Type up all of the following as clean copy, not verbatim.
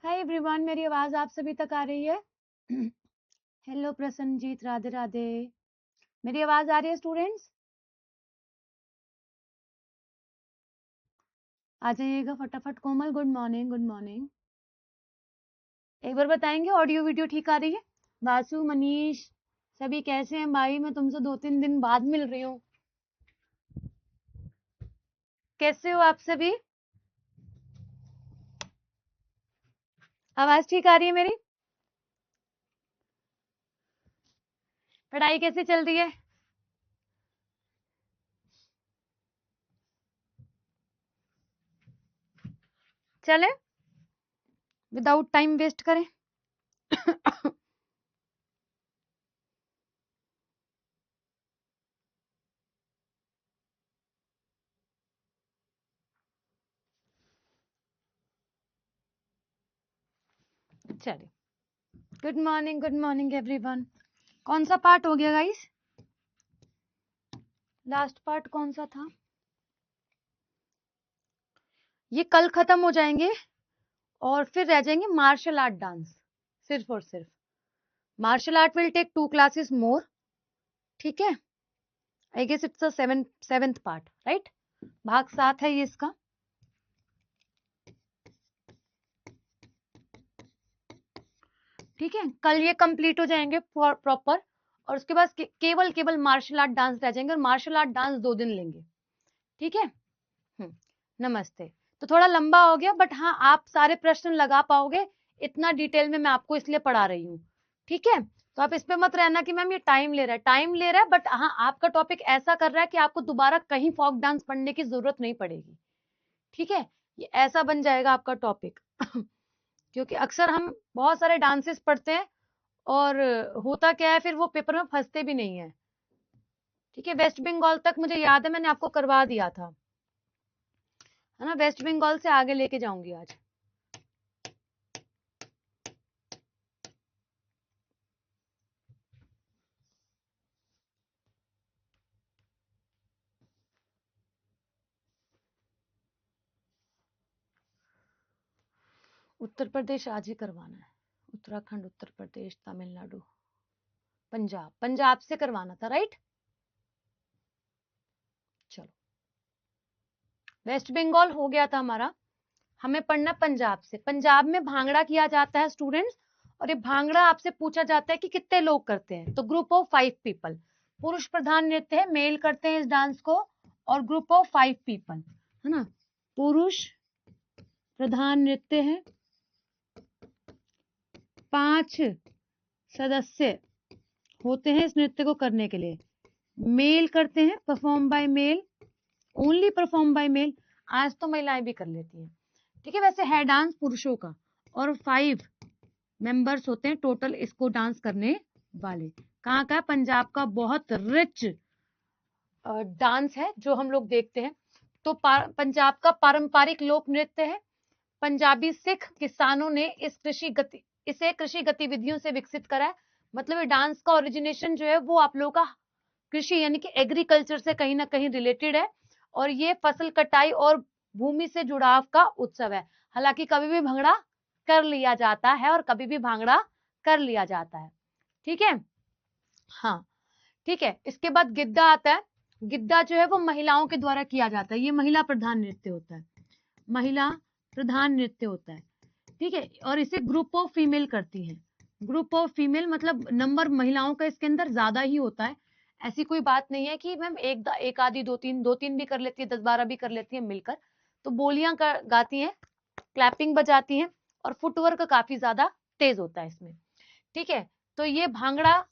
Hi everyone, मेरी आवाज आप सभी तक आ रही है? हेलो प्रसन्नजीत, राधे राधे। मेरी आवाज आ रही है स्टूडेंट्स? आ जाइएगा फटाफट। कोमल गुड मॉर्निंग, गुड मॉर्निंग। एक बार बताएंगे ऑडियो वीडियो ठीक आ रही है? वासु, मनीष, सभी कैसे हैं भाई? मैं तुमसे 2-3 दिन बाद मिल रही हूँ। कैसे हो आप सभी? आवाज ठीक आ रही है मेरी? पढ़ाई कैसी चल रही है? चले विदाउट टाइम वेस्ट करें। चलिए, गुड मॉर्निंग एवरीवन। कौन सा पार्ट हो गया गाइस? लास्ट पार्ट कौन सा था? ये कल खत्म हो जाएंगे और फिर रह जाएंगे मार्शल आर्ट डांस। सिर्फ और सिर्फ martial art will take 2 classes more. ठीक है, I guess it's a seventh part, right? भाग 7 है ये इसका। ठीक है, कल ये कंप्लीट हो जाएंगे प्रॉपर और उसके बाद केवल मार्शल आर्ट डांस रह जाएंगे और मार्शल आर्ट डांस 2 दिन लेंगे। ठीक है। नमस्ते। तो थोड़ा लंबा हो गया, बट हाँ, आप सारे प्रश्न लगा पाओगे। इतना डिटेल में मैं आपको इसलिए पढ़ा रही हूँ। ठीक है, तो आप इस पे मत रहना कि मैम ये टाइम ले रहा है, बट हाँ, आपका टॉपिक ऐसा कर रहा है कि आपको दोबारा कहीं फोक डांस पढ़ने की जरूरत नहीं पड़ेगी। ठीक है, ये ऐसा बन जाएगा आपका टॉपिक। क्योंकि अक्सर हम बहुत सारे डांसेस पढ़ते हैं और होता क्या है, फिर वो पेपर में फंसते भी नहीं है। ठीक है, वेस्ट बंगाल तक मुझे याद है मैंने आपको करवा दिया था, है ना? वेस्ट बंगाल से आगे लेके जाऊंगी आज। उत्तर प्रदेश आज ही करवाना है। उत्तराखंड, उत्तर प्रदेश, तमिलनाडु, पंजाब से करवाना था, राइट? चलो, वेस्ट बंगाल हो गया था हमारा। हमें पढ़ना पंजाब से। पंजाब में भांगड़ा किया जाता है स्टूडेंट्स, और ये भांगड़ा आपसे पूछा जाता है कि कितने लोग करते हैं। तो ग्रुप ऑफ 5 पीपल। पुरुष प्रधान नृत्य है, मेल करते हैं इस डांस को, और ग्रुप ऑफ 5 पीपल, है ना? पुरुष प्रधान नृत्य है, 5 सदस्य होते हैं इस नृत्य को करने के लिए। मेल करते हैं, perform by male, only perform by male. आज तो महिलाएं भी कर लेती हैं। ठीक है, वैसे है डांस पुरुषों का, और 5 मेंबर्स होते हैं टोटल इसको डांस करने वाले। कहाँ का? पंजाब का बहुत रिच डांस है जो हम लोग देखते हैं। तो पंजाब का पारंपरिक लोक नृत्य है। पंजाबी सिख किसानों ने इसे कृषि गतिविधियों से विकसित करा है। मतलब ये डांस का ओरिजिनेशन जो है वो आप लोगों का कृषि यानी कि एग्रीकल्चर से कहीं ना कहीं रिलेटेड है, और ये फसल कटाई और भूमि से जुड़ाव का उत्सव है। हालांकि कभी भी भंगड़ा कर लिया जाता है और कभी भी भांगड़ा कर लिया जाता है। ठीक है, हाँ, ठीक है। इसके बाद गिद्दा आता है। गिद्दा जो है वो महिलाओं के द्वारा किया जाता है। ये महिला प्रधान नृत्य होता है, महिला प्रधान नृत्य होता है। ठीक है, और इसे ग्रुप ऑफ फीमेल करती है। ग्रुप ऑफ फीमेल मतलब नंबर महिलाओं का इसके अंदर ज्यादा ही होता है। ऐसी कोई बात नहीं है कि मैम एक आधी दो तीन भी कर लेती है, 10-12 भी कर लेती है मिलकर। तो बोलियां गाती हैं, क्लैपिंग बजाती हैं, और फुटवर्क काफी ज्यादा तेज होता है इसमें। ठीक है, तो ये भांगड़ा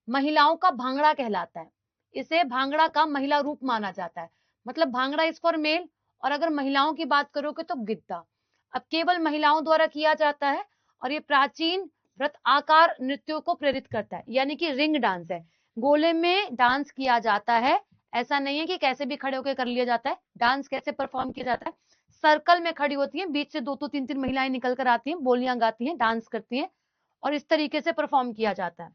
महिलाओं का भांगड़ा कहलाता है। इसे भांगड़ा का महिला रूप माना जाता है। मतलब भांगड़ा इज फॉर मेल, और अगर महिलाओं की बात करोगे तो गिद्दा। अब केवल महिलाओं द्वारा किया जाता है, और ये प्राचीन व्रत आकार नृत्यों को प्रेरित करता है, यानी कि रिंग डांस है। गोले में डांस किया जाता है। ऐसा नहीं है कि कैसे भी खड़े होकर कर लिया जाता है। डांस कैसे परफॉर्म किया जाता है? सर्कल में खड़ी होती है, बीच से 2-3 महिलाएं निकल कर आती हैं, बोलियां गाती हैं, डांस करती हैं, और इस तरीके से परफॉर्म किया जाता है।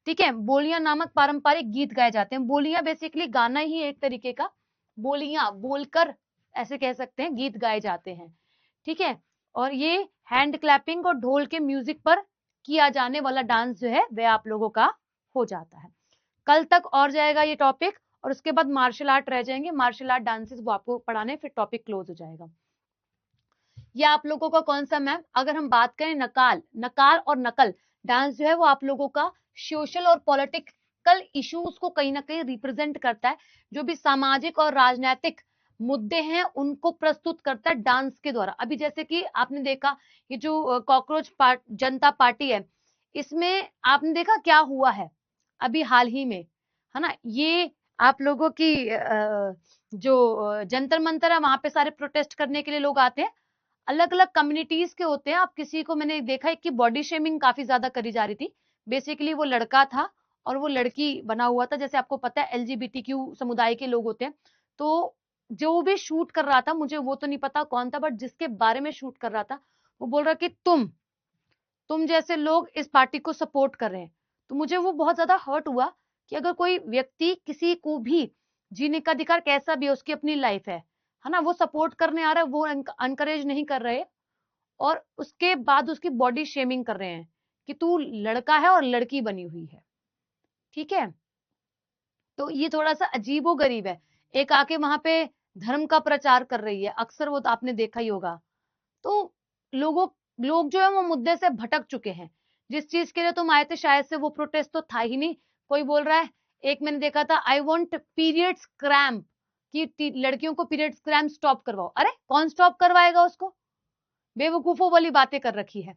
ठीक है, बोलियां नामक पारंपरिक गीत गाए जाते हैं। बोलियां बेसिकली गाना ही एक तरीके का, बोलियां बोलकर ऐसे कह सकते हैं, गीत गाए जाते हैं। ठीक है, और ये हैंड क्लैपिंग और ढोल के म्यूजिक पर किया जाने वाला डांस जो है वह आप लोगों का हो जाता है। कल तक और जाएगा ये टॉपिक, और उसके बाद मार्शल आर्ट रह जाएंगे, मार्शल आर्ट डांसेस वो आपको पढ़ाने, फिर टॉपिक क्लोज हो जाएगा। ये आप लोगों का कौन सा मैम? अगर हम बात करें नकाल और नकल डांस जो है वो आप लोगों का सोशल और पॉलिटिकल इश्यूज को कहीं ना कहीं रिप्रेजेंट करता है, जो भी सामाजिक और राजनीतिक मुद्दे हैं उनको प्रस्तुत करता है डांस के द्वारा। अभी जैसे कि आपने देखा ये जो कॉकरोच जनता पार्टी है, इसमें आपने देखा क्या हुआ है अभी हाल ही में, है ना? ये आप लोगों की जो जंतर मंतर है वहां पे सारे प्रोटेस्ट करने के लिए लोग आते हैं, अलग अलग कम्युनिटीज के होते हैं। आप किसी को, मैंने देखा है कि बॉडी शेमिंग काफी ज्यादा करी जा रही थी। बेसिकली वो लड़का था और वो लड़की बना हुआ था, जैसे आपको पता है एलजीबीटीक्यू समुदाय के लोग होते हैं। तो जो भी शूट कर रहा था, मुझे वो तो नहीं पता कौन था, बट जिसके बारे में शूट कर रहा था वो बोल रहा कि तुम जैसे लोग इस पार्टी को सपोर्ट कर रहे हैं। तो मुझे वो बहुत ज्यादा हर्ट हुआ कि अगर कोई व्यक्ति किसी को भी जीने का अधिकार, कैसा भी उसकी अपनी लाइफ है ना, वो सपोर्ट करने आ रहा है, वो अनकरेज नहीं कर रहे, और उसके बाद उसकी बॉडी शेमिंग कर रहे हैं कि तू लड़का है और लड़की बनी हुई है। ठीक है, तो ये थोड़ा सा अजीबो गरीब है। एक आके वहां पे धर्म का प्रचार कर रही है, अक्सर वो तो आपने देखा ही होगा। तो लोग जो है वो मुद्दे से भटक चुके हैं। जिस चीज के लिए तुम आए थे शायद से वो प्रोटेस्ट तो था ही नहीं। कोई बोल रहा है, एक मैंने देखा था, आई वॉन्ट पीरियड्स क्रैम्प, कि लड़कियों को पीरियड्स क्रैम्प स्टॉप करवाओ। अरे कौन स्टॉप करवाएगा उसको? बेवकूफों वाली बातें कर रखी है।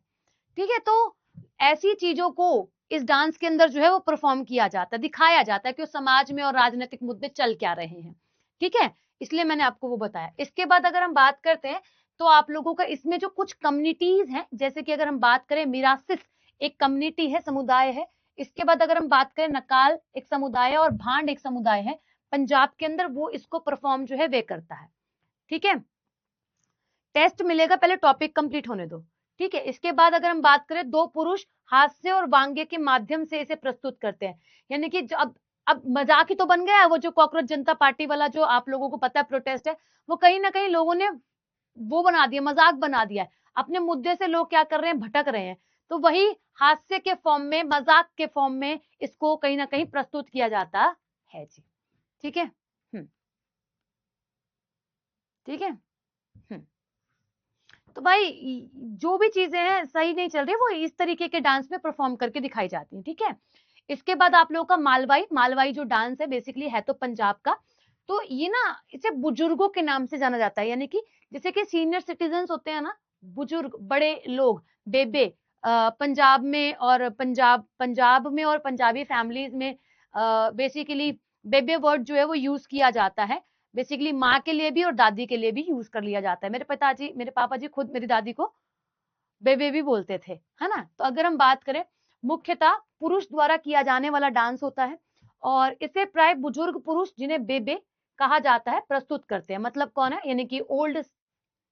ठीक है, तो ऐसी चीजों को इस डांस के अंदर जो है वो परफॉर्म किया जाता है, दिखाया जाता है कि उस समाज में और राजनीतिक मुद्दे चल क्या रहे हैं। ठीक है, इसलिए मैंने आपको वो बताया। इसके बाद अगर हम बात करते हैं तो आप लोगों का इसमें जो कुछ कम्युनिटीज हैं, जैसे कि अगर हम बात करें मिरासिस एक कम्युनिटी है, समुदाय है। इसके बाद अगर हम बात करें नकाल एक समुदाय है और भांड एक समुदाय है पंजाब के अंदर, वो इसको परफॉर्म जो है वे करता है। ठीक है, टेस्ट मिलेगा, पहले टॉपिक कंप्लीट होने दो। ठीक है, इसके बाद अगर हम बात करें, दो पुरुष हास्य और वांग्य के माध्यम से इसे प्रस्तुत करते हैं। यानी कि अब मजाक ही तो बन गया है वो जो कॉकरोच जनता पार्टी वाला जो आप लोगों को पता है प्रोटेस्ट है, वो कहीं ना कहीं लोगों ने वो बना दिया, मजाक बना दिया है। अपने मुद्दे से लोग क्या कर रहे हैं, भटक रहे हैं। तो वही हास्य के फॉर्म में, मजाक के फॉर्म में इसको कहीं ना कहीं प्रस्तुत किया जाता है जी। ठीक है, ठीक है। तो भाई जो भी चीजें हैं सही नहीं चल रही, वो इस तरीके के डांस में परफॉर्म करके दिखाई जाती हैं। ठीक है, इसके बाद आप लोगों का मालवाई जो डांस है बेसिकली है तो पंजाब का। तो ये ना, इसे बुजुर्गों के नाम से जाना जाता है। यानी कि जैसे कि सीनियर सिटीजन होते हैं ना, बुजुर्ग बड़े लोग, बेबे, पंजाब में और पंजाब में और पंजाबी फैमिलीज में बेसिकली बेबे वर्ड जो है वो यूज किया जाता है। बेसिकली माँ के लिए भी और दादी के लिए भी यूज कर लिया जाता है। मेरे पापा जी खुद मेरी दादी को बेबे भी बोलते थे, है ना? तो अगर हम बात करें, मुख्यतः पुरुष द्वारा किया जाने वाला डांस होता है, और इसे प्राय बुजुर्ग पुरुष जिन्हें बेबे कहा जाता है प्रस्तुत करते हैं। मतलब कौन है, यानी कि ओल्ड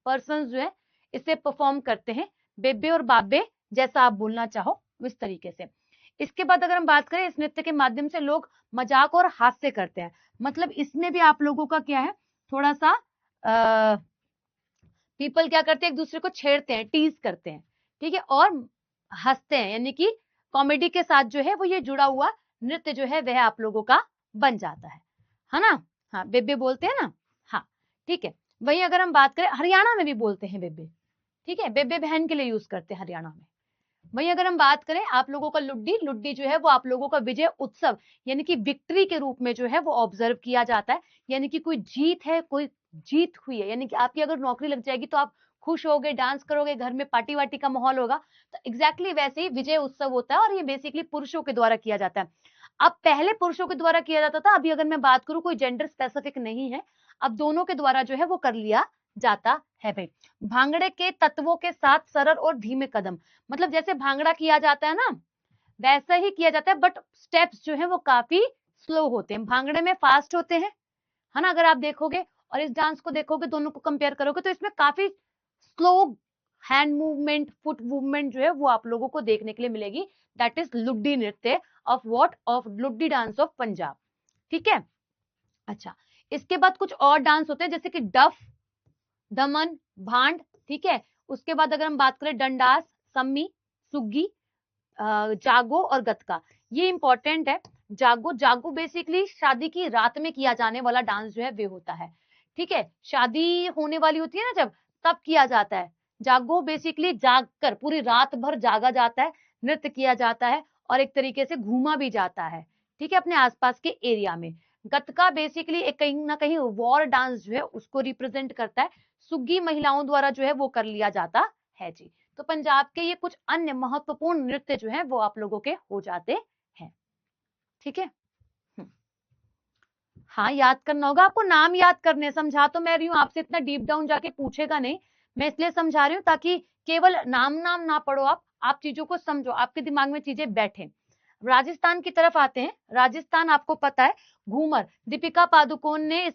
पर्सन जो है इसे परफॉर्म करते हैं, बेबे और बाबे जैसा आप बोलना चाहो इस तरीके से। इसके बाद अगर हम बात करें, इस नृत्य के माध्यम से लोग मजाक और हास्य करते हैं। मतलब इसमें भी आप लोगों का क्या है, थोड़ा सा पीपल क्या करते हैं, एक दूसरे को छेड़ते हैं, टीज करते हैं। ठीक है, और हंसते हैं, यानी कि कॉमेडी के साथ जो है वो ये जुड़ा हुआ नृत्य जो है वह आप लोगों का बन जाता है ना? हाँ, बेबे बोलते हैं ना। हाँ, ठीक है। वही अगर हम बात करें, हरियाणा में भी बोलते हैं बेबे। ठीक है, बेबे बहन के लिए यूज करते हैं हरियाणा में। वही अगर हम बात करें आप लोगों का लुड्डी जो है वो आप लोगों का विजय उत्सव, यानी कि विक्ट्री के रूप में जो है वो ऑब्जर्व किया जाता है। यानी कि कोई जीत है, कोई जीत हुई है, यानी कि आपकी अगर नौकरी लग जाएगी तो आप खुश होगे, डांस करोगे, घर में पार्टी वार्टी का माहौल होगा। तो एग्जैक्टली वैसे ही विजय उत्सव होता है, और ये बेसिकली पुरुषों के द्वारा किया जाता है। अब पहले पुरुषों के द्वारा किया जाता था, अभी अगर मैं बात करूं कोई जेंडर स्पेसिफिक नहीं है, अब दोनों के द्वारा जो है वो कर लिया जाता है। भाई, भांगड़े के तत्वों के साथ सरल और धीमे कदम, मतलब जैसे भांगड़ा किया जाता है ना वैसा ही किया जाता है, बट स्टेप्स जो है वो काफी स्लो होते हैं। भांगड़े में फास्ट होते हैं, है ना? अगर आप देखोगे और इस डांस को देखोगे, दोनों को कंपेयर करोगे तो इसमें काफी slow hand movement, foot movement जो है वो आप लोगों को देखने के लिए मिलेगी। दैट इज लुड्डी नृत्य of what, of Luddi dance of Punjab. ठीक है, अच्छा। इसके बाद कुछ और डांस होते हैं जैसे कि डफ, दमन, भांड। ठीक है, उसके बाद अगर हम बात करें डंडास, सम्मी, सुग्गी, जागो और गतका, ये इंपॉर्टेंट है। जागो, जागो बेसिकली शादी की रात में किया जाने वाला डांस जो है वे होता है, ठीक है। शादी होने वाली होती है ना जब, तब किया जाता है। जागो बेसिकली जाग कर पूरी रात भर जागा जाता है, नृत्य किया जाता है और एक तरीके से घूमा भी जाता है, ठीक है, अपने आसपास के एरिया में। गतका बेसिकली एक कहीं ना कहीं वॉर डांस जो है उसको रिप्रेजेंट करता है। सुग्गी महिलाओं द्वारा जो है वो कर लिया जाता है जी। तो पंजाब के ये कुछ अन्य महत्वपूर्ण नृत्य जो है वो आप लोगों के हो जाते हैं, ठीक है। हाँ, याद करना होगा आपको, नाम याद करने, समझा तो मैं रही हूँ, आपसे इतना डीप डाउन जाके पूछेगा नहीं, मैं इसलिए समझा रही हूँ ताकि केवल नाम नाम ना पढ़ो आप चीजों को समझो, आपके दिमाग में चीजें बैठे। राजस्थान की तरफ आते हैं। राजस्थान आपको पता है घूमर, दीपिका पादुकोण ने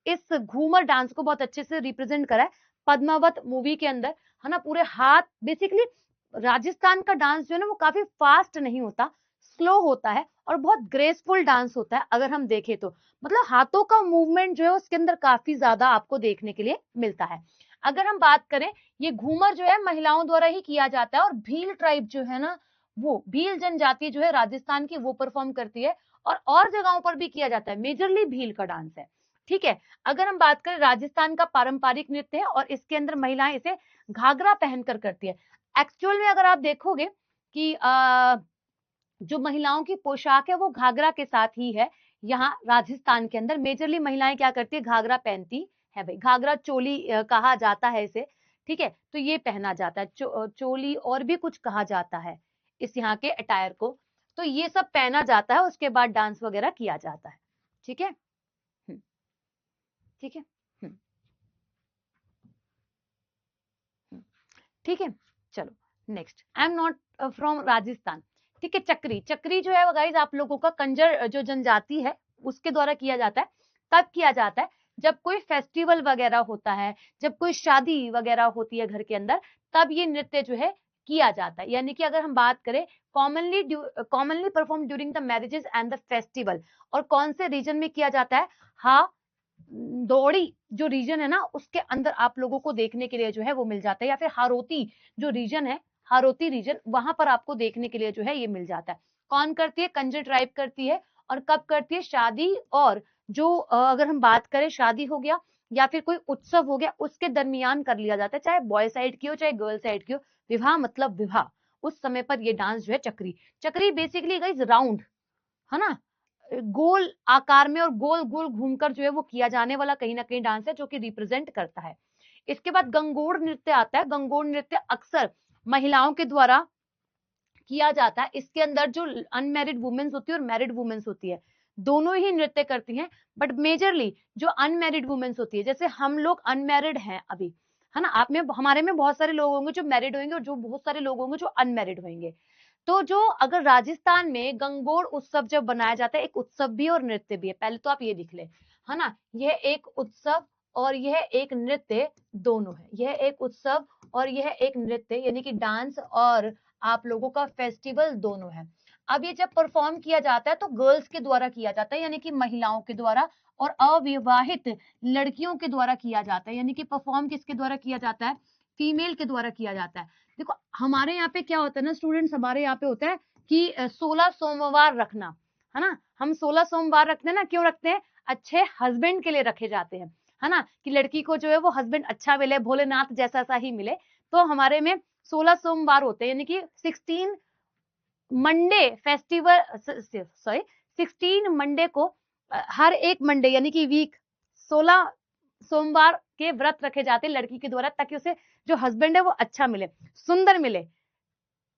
इस घूमर डांस को बहुत अच्छे से रिप्रेजेंट करा है पद्मावत मूवी के अंदर, है ना। पूरे हाथ बेसिकली राजस्थान का डांस जो है ना वो काफी फास्ट नहीं होता, स्लो होता है और बहुत ग्रेसफुल डांस होता है। अगर हम देखें तो मतलब हाथों का मूवमेंट जो है उसके अंदर काफी ज्यादा आपको देखने के लिए मिलता है। अगर हम बात करें, ये घूमर जो है महिलाओं द्वारा ही किया जाता है और भील ट्राइब जो है ना, वो भील जनजाति जो है राजस्थान की वो परफॉर्म करती है और जगहों पर भी किया जाता है, मेजरली भील का डांस है, ठीक है। अगर हम बात करें, राजस्थान का पारंपरिक नृत्य है और इसके अंदर महिलाएं इसे घाघरा पहनकर करती है। एक्चुअल में अगर आप देखोगे कि जो महिलाओं की पोशाक है वो घाघरा के साथ ही है। यहाँ राजस्थान के अंदर मेजरली महिलाएं क्या करती है, घाघरा पहनती है भाई, घाघरा चोली कहा जाता है इसे, ठीक है। तो ये पहना जाता है, चोली और भी कुछ कहा जाता है इस यहाँ के अटायर को। तो ये सब पहना जाता है, उसके बाद डांस वगैरह किया जाता है, ठीक है, ठीक है, ठीक है। चलो next, I am not from Rajasthan, ठीक है। चक्री, चक्री जो है गाइस आप लोगों का कंजर जो जनजाति है उसके द्वारा किया जाता है। तब किया जाता है जब कोई फेस्टिवल वगैरह होता है, जब कोई शादी वगैरह होती है घर के अंदर, तब ये नृत्य जो है किया जाता है। यानी कि अगर हम बात करें commonly perform during the marriages and the festival, और कौन से रीजन में किया जाता है, हाँ दौड़ी जो रीजन है ना उसके अंदर आप लोगों को देखने के लिए जो है वो मिल जाता है, या फिर हारोती जो रीजन है, हारोती रीजन, वहां पर आपको देखने के लिए जो है ये मिल जाता है। कौन करती है, कंजर ट्राइब करती है। और कब करती है, शादी और जो अगर हम बात करें शादी हो गया या फिर कोई उत्सव हो गया उसके दरमियान कर लिया जाता है, चाहे बॉय साइड की हो चाहे गर्ल साइड की हो। विवाह मतलब विवाह, उस समय पर ये डांस जो है चक्री, चक्री बेसिकली गाइस राउंड, है ना, गोल आकार में और गोल गोल घूमकर जो है वो किया जाने वाला कहीं ना कहीं डांस है जो कि रिप्रेजेंट करता है। इसके बाद गंगोड़ नृत्य आता है। गंगोड़ नृत्य अक्सर महिलाओं के द्वारा किया जाता है। इसके अंदर जो अनमैरिड वुमेन्स होती है और मैरिड वुमेन्स होती है, दोनों ही नृत्य करती हैं, बट मेजरली जो अनमैरिड वुमेन्स होती है, जैसे हम लोग अनमैरिड हैं अभी, है ना, आप में हमारे में बहुत सारे लोग होंगे जो मैरिड होंगे और जो बहुत सारे लोग होंगे जो अनमैरिड होंगे। तो जो अगर राजस्थान में गंगोड़ उत्सव जब बनाया जाता है, एक उत्सव भी और नृत्य भी है, पहले तो आप ये लिख ले, है ना, यह एक उत्सव और यह एक नृत्य दोनों है, यह एक उत्सव और यह एक नृत्य, यानी कि डांस और आप लोगों का फेस्टिवल दोनों है। अब ये जब परफॉर्म किया जाता है तो गर्ल्स के द्वारा किया जाता है, यानी कि महिलाओं के द्वारा, और अविवाहित लड़कियों के द्वारा किया जाता है, यानी कि परफॉर्म किसके द्वारा किया जाता है, फीमेल के द्वारा किया जाता है। देखो हमारे यहाँ पे क्या होता है ना स्टूडेंट्स, हमारे यहाँ पे होता है कि 16 सोमवार रखना, है ना, हम 16 सोमवार रखते हैं ना, क्यों रखते हैं, अच्छे हस्बैंड के लिए रखे जाते हैं, है ना, कि लड़की को जो है वो हस्बैंड अच्छा मिले, भोलेनाथ जैसा सा ही मिले। तो हमारे में 16 सोमवार होते हैं, यानी कि 16 मंडे फेस्टिवल, सॉरी 16 मंडे को, हर एक मंडे यानी कि वीक 16 सोमवार के व्रत रखे जाते हैं लड़की के द्वारा, ताकि उसे जो हस्बैंड है वो अच्छा मिले, सुंदर मिले,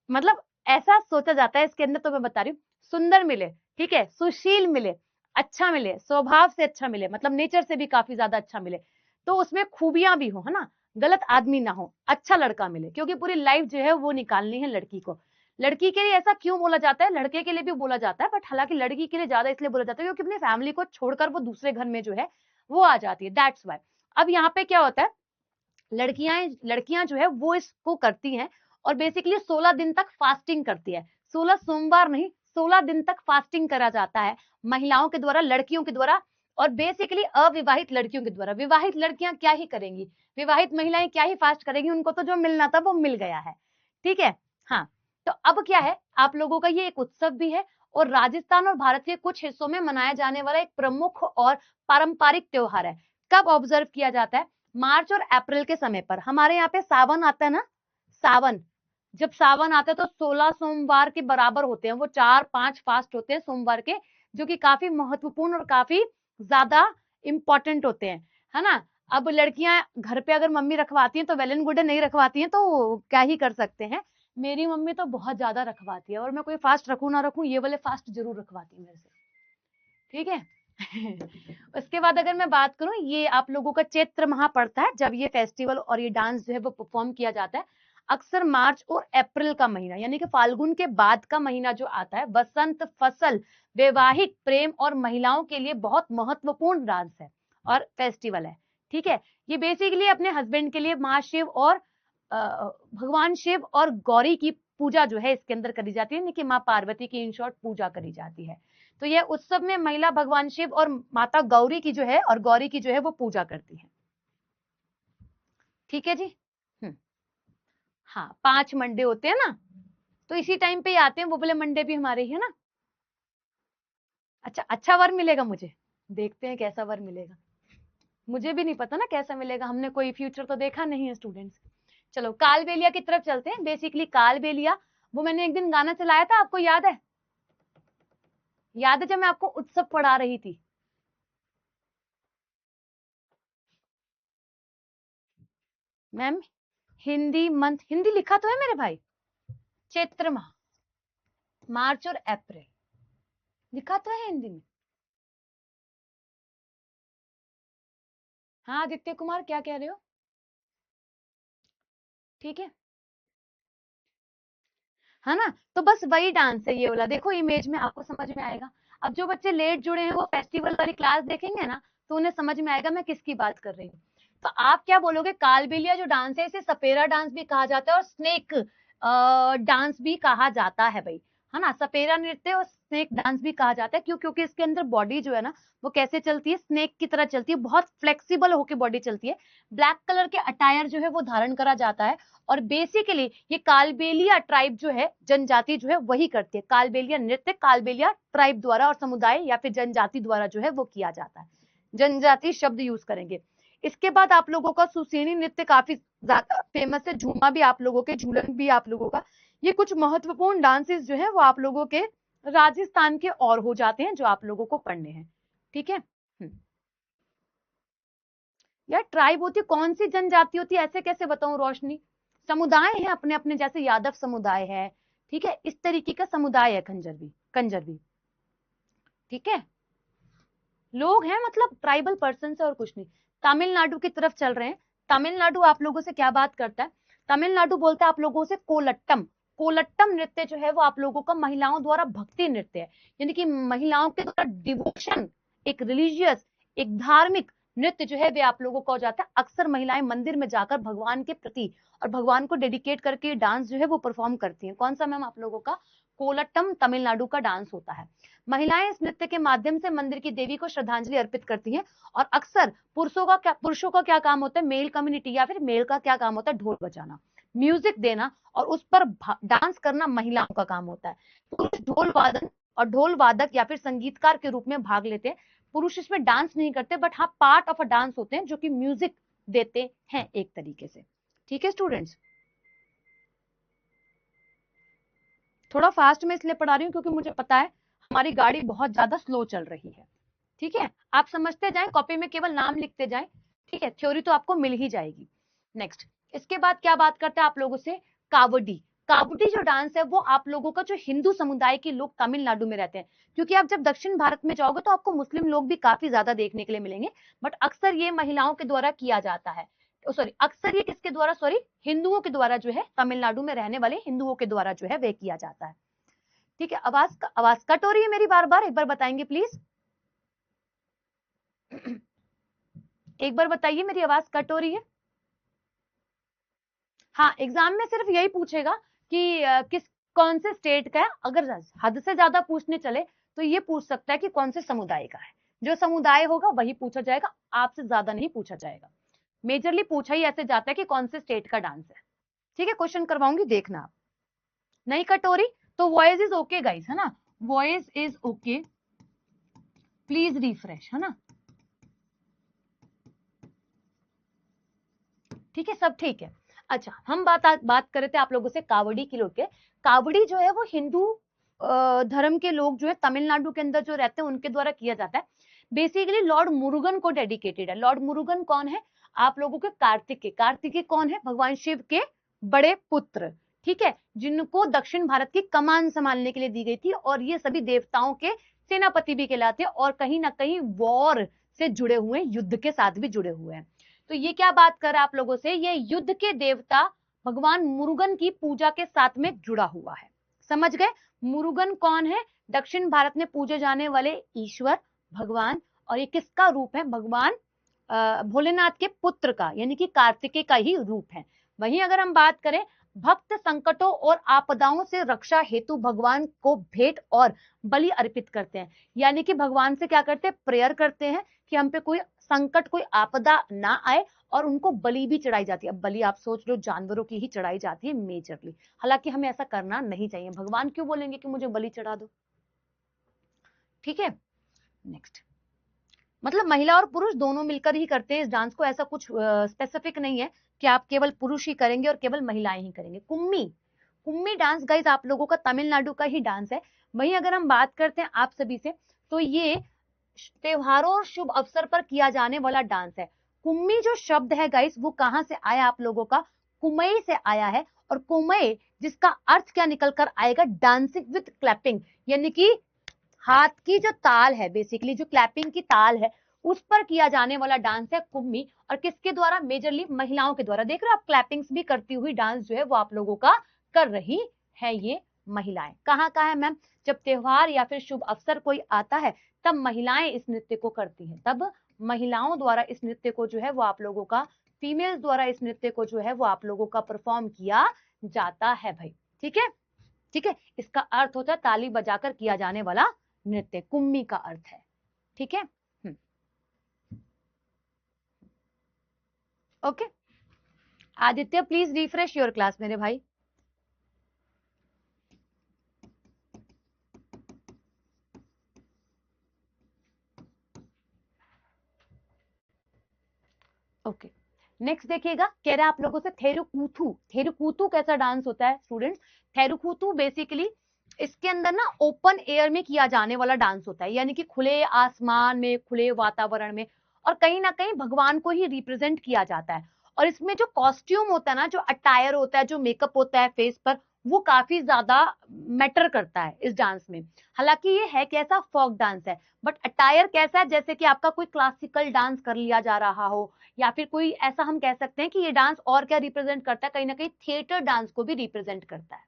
मतलब ऐसा सोचा जाता है इसके अंदर, तो मैं बता रही हूँ, सुंदर मिले, ठीक है, सुशील मिले, अच्छा मिले, स्वभाव से अच्छा मिले, मतलब नेचर से भी काफी ज्यादा अच्छा मिले, तो उसमें खूबियां भी हो, है ना, गलत आदमी ना हो, अच्छा लड़का मिले, क्योंकि पूरी लाइफ जो है वो निकालनी है लड़की को। लड़की के लिए ऐसा क्यों बोला जाता है, लड़के के लिए भी बोला जाता है, बट हालांकि लड़की के लिए ज्यादा इसलिए बोला जाता है क्योंकि अपनी फैमिली को छोड़कर वो दूसरे घर में जो है वो आ जाती है, दैट्स वाई। अब यहाँ पे क्या होता है, लड़कियां जो है वो इसको करती हैं और बेसिकली 16 दिन तक फास्टिंग करती है, 16 सोमवार नहीं 16 दिन तक फास्टिंग करा जाता है महिलाओं के द्वारा, लड़कियों के द्वारा, और बेसिकली अविवाहित लड़कियों के द्वारा। विवाहित लड़कियां क्या ही करेंगी, विवाहित महिलाएं क्या ही फास्ट करेंगी, उनको तो जो मिलना था वो मिल गया है, ठीक है। हाँ, तो अब क्या है, आप लोगों का ये एक उत्सव भी है और राजस्थान और भारत के कुछ हिस्सों में मनाया जाने वाला एक प्रमुख और पारंपरिक त्योहार है। कब ऑब्जर्व किया जाता है? मार्च और अप्रैल के समय पर। हमारे यहाँ पे सावन आता है ना, सावन, जब सावन आता है तो 16 सोमवार के बराबर होते हैं, वो 4-5 फास्ट होते हैं सोमवार के, जो कि काफी महत्वपूर्ण और काफी ज्यादा इंपॉर्टेंट होते हैं, है ना। अब लड़कियां घर पे अगर मम्मी रखवाती हैं तो वेल एंड गुड है, नहीं रखवाती हैं तो क्या ही कर सकते हैं। मेरी मम्मी तो बहुत ज्यादा रखवाती है और मैं कोई फास्ट रखूं ना रखूं, ये वाले फास्ट जरूर रखवाती है मेरे से, ठीक है। उसके बाद अगर मैं बात करूं, ये आप लोगों का चैत्र माह पड़ता है जब ये फेस्टिवल और ये डांस जो है वो परफॉर्म किया जाता है। अक्सर मार्च और अप्रैल का महीना, यानी कि फाल्गुन के बाद का महीना जो आता है, वसंत फसल, वैवाहिक प्रेम और महिलाओं के लिए बहुत महत्वपूर्ण डांस है और फेस्टिवल है, ठीक है। ये बेसिकली अपने हस्बैंड के लिए माँ शिव और भगवान शिव और गौरी की पूजा जो है इसके अंदर करी जाती है, यानी कि माँ पार्वती की इन शॉर्ट पूजा करी जाती है। तो यह उत्सव में महिला भगवान शिव और माता गौरी की जो है और गौरी की जो है वो पूजा करती है, ठीक है जी। हाँ, 5 मंडे होते हैं ना, तो इसी टाइम पे ही आते हैं, वो बोले मंडे भी हमारे ही है ना। अच्छा, अच्छा वर मिलेगा मुझे, देखते हैं कैसा वर मिलेगा, मुझे भी नहीं पता ना कैसा मिलेगा, हमने कोई फ्यूचर तो देखा नहीं है स्टूडेंट्स। चलो कालबेलिया की तरफ चलते हैं। बेसिकली कालबेलिया, वो मैंने एक दिन गाना चलाया था, आपको याद है? याद है जब मैं आपको उत्सव पढ़ा रही थी? मैम, हिंदी मंथ, हिंदी लिखा तो है मेरे भाई, चैत्र माह, मार्च और अप्रैल लिखा तो है हिंदी में। हाँ आदित्य कुमार, क्या कह रहे हो? ठीक है, है ना। तो बस वही डांस है ये वाला, देखो इमेज में आपको समझ में आएगा। अब जो बच्चे लेट जुड़े हैं वो फेस्टिवल वाली क्लास देखेंगे ना, तो उन्हें समझ में आएगा मैं किसकी बात कर रही हूँ। तो आप क्या बोलोगे, कालबेलिया जो डांस है इसे सपेरा डांस भी कहा जाता है और स्नेक डांस भी कहा जाता है भाई, है ना। सपेरा नृत्य और स्नेक डांस भी कहा जाता है, क्यों? क्योंकि इसके अंदर बॉडी जो है ना वो कैसे चलती है, स्नेक की तरह चलती है, बहुत फ्लेक्सिबल होकर बॉडी चलती है। ब्लैक कलर के अटायर जो है वो धारण करा जाता है और बेसिकली ये कालबेलिया ट्राइब जो है, जनजाति जो है वही करती है। कालबेलिया नृत्य कालबेलिया ट्राइब द्वारा और समुदाय या फिर जनजाति द्वारा जो है वो किया जाता है, जनजाति शब्द यूज करेंगे। इसके बाद आप लोगों का सुसेनी नृत्य काफी ज्यादा फेमस है, झूमा भी आप लोगों के, झूलन भी आप लोगों का। ये कुछ महत्वपूर्ण डांसेस जो है वो आप लोगों के राजस्थान के और हो जाते हैं जो आप लोगों को पढ़ने हैं, ठीक है। यार ट्राइब होती है, कौन सी जनजाति होती है, ऐसे कैसे बताऊं रोशनी? समुदाय है अपने अपने, जैसे यादव समुदाय है, ठीक है, इस तरीके का समुदाय है। कंजर भी, ठीक है, लोग हैं, मतलब ट्राइबल पर्सन है और कुछ नहीं। तमिलनाडु की तरफ चल रहे हैं। तमिलनाडु आप लोगों से क्या बात करता है? तमिलनाडु बोलता है आप लोगों से कोलट्टम। कोलट्टम नृत्य जो है वो आप लोगों का महिलाओं द्वारा भक्ति नृत्य है, यानी कि महिलाओं के द्वारा डिवोशन, एक रिलीजियस, एक धार्मिक नृत्य जो है वे आप लोगों का हो जाता है। अक्सर महिलाएं मंदिर में जाकर भगवान के प्रति और भगवान को डेडिकेट करके डांस जो है वो परफॉर्म करती हैं। कौन सा मैम? आप लोगों का कोलट्टम तमिलनाडु का डांस होता है। महिलाएं इस नृत्य के माध्यम से मंदिर की देवी को श्रद्धांजलि अर्पित करती हैं। और अक्सर पुरुषों का क्या काम होता है, मेल कम्युनिटी या फिर मेल का क्या काम होता है, ढोल बजाना, म्यूजिक देना और उस पर डांस करना महिलाओं का काम होता है। पुरुष ढोल वादन और ढोल वादक या फिर संगीतकार के रूप में भाग लेते हैं। पुरुष इसमें डांस नहीं करते, बट हाँ पार्ट ऑफ अ डांस होते हैं जो कि म्यूजिक देते हैं एक तरीके से, ठीक है स्टूडेंट्स। थोड़ा फास्ट में इसलिए पढ़ा रही हूँ क्योंकि मुझे पता है हमारी गाड़ी बहुत ज्यादा स्लो चल रही है, ठीक है। आप समझते जाएं, कॉपी में केवल नाम लिखते जाएं, ठीक है, थ्योरी तो आपको मिल ही जाएगी। नेक्स्ट, इसके बाद क्या बात करते हैं आप लोगों से, कावड़ी। कावड़ी जो डांस है वो आप लोगों का, जो हिंदू समुदाय के लोग तमिलनाडु में रहते हैं, क्योंकि आप जब दक्षिण भारत में जाओगे तो आपको मुस्लिम लोग भी काफी ज्यादा देखने के लिए मिलेंगे, बट अक्सर ये महिलाओं के द्वारा किया जाता है। सॉरी, अक्सर ये किसके द्वारा, सॉरी, हिंदुओं के द्वारा जो है, तमिलनाडु में रहने वाले हिंदुओं के द्वारा जो है वे किया जाता है, ठीक है। आवाज कट हो रही है मेरी बार बार, एक बार बताएंगे प्लीज? एक बार बताइए, मेरी आवाज कट हो रही है? हाँ, एग्जाम में सिर्फ यही पूछेगा कि कौन से स्टेट का है। अगर हद से ज्यादा पूछने चले तो ये पूछ सकता है कि कौन से समुदाय का है, जो समुदाय होगा वही पूछा जाएगा, आपसे ज्यादा नहीं पूछा जाएगा। मेजरली पूछा ही ऐसे जाता है कि कौन से स्टेट का डांस है। ठीक है, क्वेश्चन करवाऊंगी, देखना आप। नहीं कटोरी, तो वॉइस इज ओके गाइस, है ना, voice is okay, please refresh, है ना, ठीक है, सब ठीक है। अच्छा, हम बात कर रहे थे आप लोगों से कावड़ी की लोग के। कावड़ी जो है वो हिंदू धर्म के लोग जो है तमिलनाडु के अंदर जो रहते हैं उनके द्वारा किया जाता है। बेसिकली लॉर्ड मुरुगन को डेडिकेटेड है। लॉर्ड मुरुगन कौन है? आप लोगों के कार्तिकेय। कार्तिकेय कौन है? भगवान शिव के बड़े पुत्र, ठीक है, जिनको दक्षिण भारत की कमान संभालने के लिए दी गई थी, और ये सभी देवताओं के सेनापति भी कहलाते हैं और कहीं ना कहीं वॉर से जुड़े हुए, युद्ध के साथ भी जुड़े हुए हैं। तो ये क्या बात कर रहा है आप लोगों से, ये युद्ध के देवता भगवान मुरुगन की पूजा के साथ में जुड़ा हुआ है। समझ गए? मुरुगन कौन है? दक्षिण भारत में पूजे जाने वाले ईश्वर भगवान, और ये किसका रूप है? भगवान भोलेनाथ के पुत्र का, यानी कि कार्तिकेय का ही रूप है। वहीं अगर हम बात करें, भक्त संकटों और आपदाओं से रक्षा हेतु भगवान को भेंट और बलि अर्पित करते हैं। यानी कि भगवान से क्या करते हैं? प्रेयर करते हैं कि हम पे कोई संकट, कोई आपदा ना आए, और उनको बलि भी चढ़ाई जाती है। अब बलि आप सोच लो, जानवरों की ही चढ़ाई जाती है मेजरली। हालांकि हमें ऐसा करना नहीं चाहिए। भगवान क्यों बोलेंगे कि मुझे बलि चढ़ा दो? ठीक है, नेक्स्ट। मतलब महिला और पुरुष दोनों मिलकर ही करते हैं इस डांस को, ऐसा कुछ स्पेसिफिक नहीं है कि आप केवल पुरुष ही करेंगे और केवल महिलाएं ही करेंगे। कुम्मी, कुम्मी डांस गाइस आप लोगों का तमिलनाडु का ही डांस है। वहीं अगर हम बात करते हैं आप सभी से, तो ये त्योहारों और शुभ अवसर पर किया जाने वाला डांस है। कुम्मी जो शब्द है गाइस, वो कहां से आया आप लोगों का? कुमई से आया है। और कुमई जिसका अर्थ क्या निकल कर आएगा? डांसिंग विथ क्लैपिंग, यानी कि हाथ की जो ताल है, बेसिकली जो क्लैपिंग की ताल है, उस पर किया जाने वाला डांस है कुम्मी। और किसके द्वारा? मेजरली महिलाओं के द्वारा। देख रहे हो आप, क्लैपिंग्स भी करती हुई डांस जो है वो आप लोगों का कर रही है ये महिलाएं। कहाँ है मैम? जब त्योहार या फिर शुभ अवसर कोई आता है तब महिलाएं इस नृत्य को करती हैं, तब महिलाओं द्वारा इस नृत्य को जो है वो आप लोगों का, फीमेल्स द्वारा इस नृत्य को जो है वो आप लोगों का परफॉर्म किया जाता है भाई। ठीक है, ठीक है, इसका अर्थ होता है ताली बजाकर किया जाने वाला नृत्य, कुम्मी का अर्थ है। ठीक है, okay. Aditya please refresh your class मेरे भाई। ओके, नेक्स्ट देखिएगा, कह रहा है आप लोगों से थेरुकूथु। थेरुकूथु कैसा डांस होता है स्टूडेंट्स? थेरुकूथु बेसिकली इसके अंदर ना ओपन एयर में किया जाने वाला डांस होता है, यानी कि खुले आसमान में, खुले वातावरण में, और कहीं ना कहीं भगवान को ही रिप्रेजेंट किया जाता है। और इसमें जो कॉस्ट्यूम होता है ना, जो अटायर होता है, जो मेकअप होता है फेस पर, वो काफी ज्यादा मैटर करता है इस डांस में। हालांकि ये है कैसा? फोक डांस है, बट अटायर कैसा है? जैसे कि आपका कोई क्लासिकल डांस कर लिया जा रहा हो, या फिर कोई ऐसा हम कह सकते हैं कि ये डांस और क्या रिप्रेजेंट करता है? कहीं ना कहीं थिएटर डांस को भी रिप्रेजेंट करता है।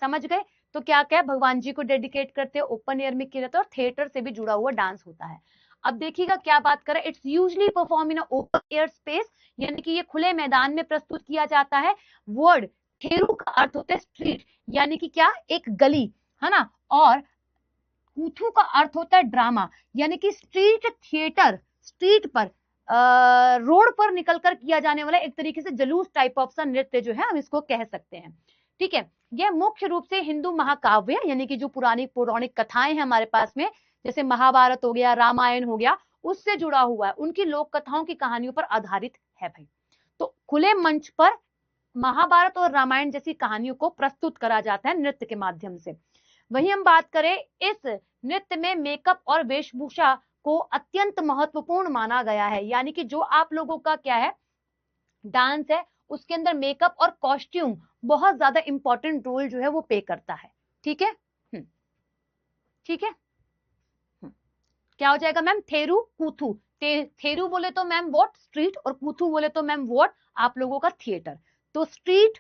समझ गए? तो क्या क्या भगवान जी को डेडिकेट करते हैं, ओपन एयर में किया जाता है, और थिएटर से भी जुड़ा हुआ डांस होता है। अब देखिएगा क्या बात करें, it's usually perform in open air space, यानी कि ये खुले मैदान में प्रस्तुत किया जाता है। वर्ड थेरू का अर्थ होता है स्ट्रीट, यानी कि क्या? एक गली, है ना। और कूथू का अर्थ होता है ड्रामा, यानी कि स्ट्रीट थिएटर, स्ट्रीट पर, रोड पर निकलकर किया जाने वाला एक तरीके से जलूस टाइप ऑफ सा नृत्य जो है हम इसको कह सकते हैं। ठीक है, यह मुख्य रूप से हिंदू महाकाव्य, यानी कि जो पुरानी पौराणिक कथाएं हैं हमारे पास में, जैसे महाभारत हो गया, रामायण हो गया, उससे जुड़ा हुआ है, उनकी लोक कथाओं की कहानियों पर आधारित है भाई। तो खुले मंच पर महाभारत और रामायण जैसी कहानियों को प्रस्तुत करा जाता है नृत्य के माध्यम से। वहीं हम बात करें, इस नृत्य में मेकअप और वेशभूषा को अत्यंत महत्वपूर्ण माना गया है, यानी कि जो आप लोगों का क्या है डांस है, उसके अंदर मेकअप और कॉस्ट्यूम बहुत ज्यादा इंपॉर्टेंट रोल जो है वो पे करता है। ठीक है, ठीक है, क्या हो जाएगा मैम? थेरू कूथू। थेरू बोले तो मैम वॉट? स्ट्रीट, और कूथू बोले तो मैम वॉट? आप लोगों का थिएटर। तो स्ट्रीट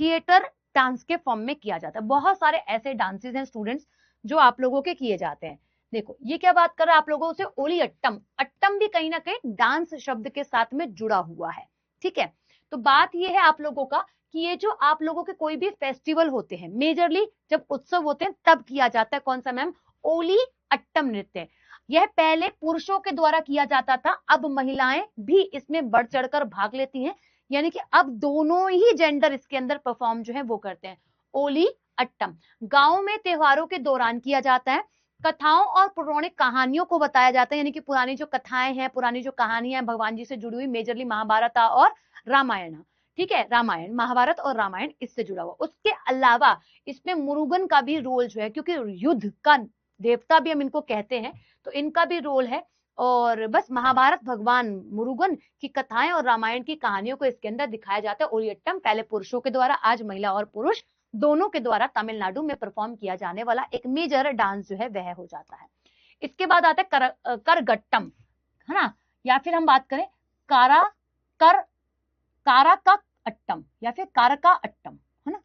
थिएटर डांस के फॉर्म में किया जाता है। बहुत सारे ऐसे डांसेस हैं स्टूडेंट्स जो आप लोगों के किए जाते हैं। देखो ये क्या बात कर रहा है आप लोगों से, ओली अट्टम। अट्टम भी कहीं ना कहीं डांस शब्द के साथ में जुड़ा हुआ है। ठीक है, तो बात ये है आप लोगों का कि ये जो आप लोगों के कोई भी फेस्टिवल होते हैं, मेजरली जब उत्सव होते हैं तब किया जाता है, कौन सा मैम? ओली अट्टम नृत्य। यह पहले पुरुषों के द्वारा किया जाता था, अब महिलाएं भी इसमें बढ़ चढ़कर भाग लेती हैं, यानी कि अब दोनों ही जेंडर इसके अंदर परफॉर्म जो है वो करते हैं। ओली अट्टम गांव में त्योहारों के दौरान किया जाता है। कथाओं और पौराणिक कहानियों को बताया जाता है, यानी कि पुरानी जो कथाएं हैं, पुरानी जो कहानियां हैं भगवान जी से जुड़ी हुई, मेजरली महाभारत और रामायण, ठीक है, रामायण महाभारत और रामायण इससे जुड़ा हुआ। उसके अलावा इसमें मुरुगन का भी रोल जो है, क्योंकि युद्ध का देवता भी हम इनको कहते हैं, तो इनका भी रोल है। और बस महाभारत भगवान मुरुगन की कथाएं और रामायण की कहानियों को इसके अंदर दिखाया जाता है। ओलियट्टम पहले पुरुषों के द्वारा, आज महिला और पुरुष दोनों के द्वारा तमिलनाडु में परफॉर्म किया जाने वाला एक मेजर डांस जो है वह हो जाता है। इसके बाद आता है करगट्टम, है ना, या फिर हम बात करें कारका अट्टम या फिर कारका अट्टम, है ना,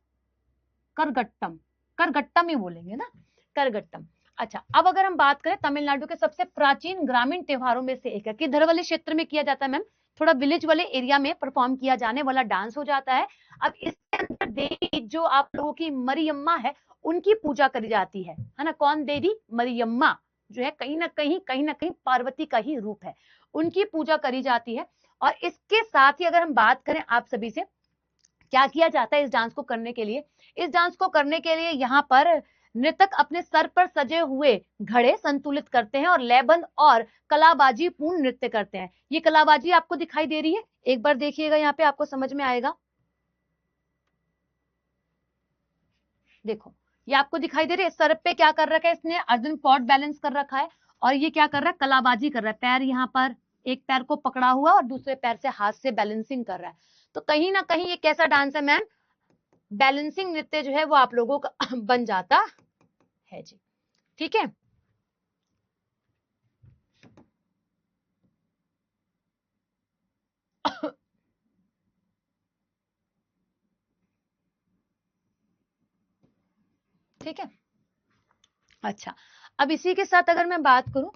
करगट्टम ही बोलेंगे ना, करगट्टम। अच्छा, अब अगर हम बात करें तमिलनाडु के सबसे प्राचीन ग्रामीण त्योहारों में से एक है, किधर वाले क्षेत्र में किया जाता है मैम, थोड़ा विलेज वाले एरिया में परफॉर्म किया जाने वाला डांस हो जाता है। अब इसके अंदर देवी जो आप लोगों की मरियम्मा है उनकी पूजा करी जाती है ना, कौन देवी, मरियम्मा जो है कहीं ना कहीं पार्वती का ही रूप है, उनकी पूजा करी जाती है। और इसके साथ ही अगर हम बात करें आप सभी से, क्या किया जाता है इस डांस को करने के लिए, इस डांस को करने के लिए यहाँ पर नृतक अपने सर पर सजे हुए घड़े संतुलित करते हैं और लयबंद और कलाबाजी पूर्ण नृत्य करते हैं। ये कलाबाजी आपको दिखाई दे रही है, एक बार देखिएगा, यहाँ पे आपको समझ में आएगा। देखो ये आपको दिखाई दे रही है, सर पे क्या कर रखा है इसने, अर्जुन पॉट बैलेंस कर रखा है, और ये क्या कर रहा है, कलाबाजी कर रहा है, पैर यहाँ पर एक पैर को पकड़ा हुआ और दूसरे पैर से हाथ से बैलेंसिंग कर रहा है। तो कहीं ना कहीं ये कैसा डांस है मैम, बैलेंसिंग नृत्य जो है वो आप लोगों का बन जाता है जी, ठीक है। ठीक है, अच्छा, अब इसी के साथ अगर मैं बात करूं,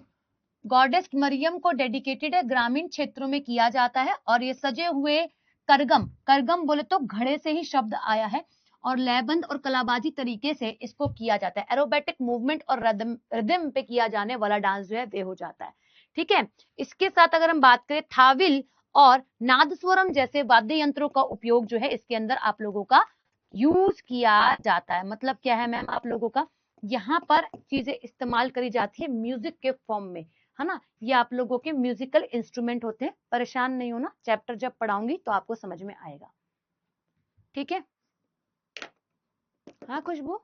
गॉडेस मरियम को डेडिकेटेड है, ग्रामीण क्षेत्रों में किया जाता है, और ये सजे हुए करगम बोले तो घड़े से ही शब्द आया है, और लयबंद और कलाबाजी तरीके से इसको किया जाता है, एरोबेटिक मूवमेंट और रिदम पे किया जाने वाला डांस जो है वे हो जाता है, ठीक है। इसके साथ अगर हम बात करें, थाविल और नादस्वरम जैसे वाद्य यंत्रों का उपयोग जो है इसके अंदर आप लोगों का यूज किया जाता है। मतलब क्या है मैम, आप लोगों का यहाँ पर चीजें इस्तेमाल करी जाती है म्यूजिक के फॉर्म में, है ना, ये आप लोगों के म्यूजिकल इंस्ट्रूमेंट होते हैं। परेशान नहीं होना, चैप्टर जब पढ़ाऊंगी तो आपको समझ में आएगा, ठीक है। हाँ खुशबू,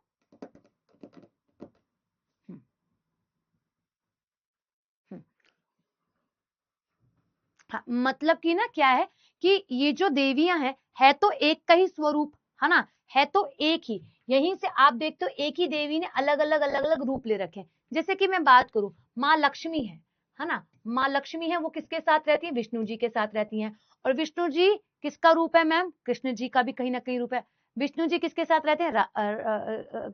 हाँ, मतलब कि ना क्या है कि ये जो देवियां हैं है तो एक का ही स्वरूप, है ना, है तो एक ही, यहीं से आप देखते हो एक ही देवी ने अलग अलग रूप ले रखे हैं। जैसे कि मैं बात करूं, माँ लक्ष्मी है ना, माँ लक्ष्मी है, वो किसके साथ रहती है, विष्णु जी के साथ रहती हैं। और विष्णु जी किसका रूप है मैम, कृष्ण जी का भी कहीं ना कहीं रूप है। विष्णु जी किसके साथ रहते हैं,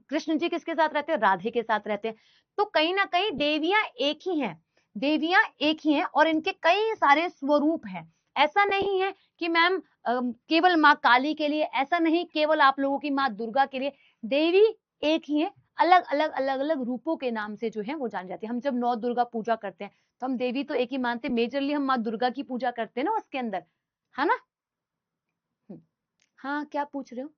कृष्ण जी किसके साथ रहते हैं, राधे के साथ रहते हैं। तो कहीं ना कहीं देवियां एक ही हैं, देवियां एक ही हैं, और इनके कई सारे स्वरूप हैं। ऐसा नहीं है कि मैम केवल माँ काली के लिए, ऐसा नहीं केवल आप लोगों की माँ दुर्गा के लिए, देवी एक ही है, अलग अलग रूपों के नाम से जो है वो जान जाती है। हम जब नौ दुर्गा पूजा करते हैं तो हम देवी तो एक ही मानते, मेजरली हम माँ दुर्गा की पूजा करते हैं ना उसके अंदर, है ना। हाँ क्या पूछ रहे हो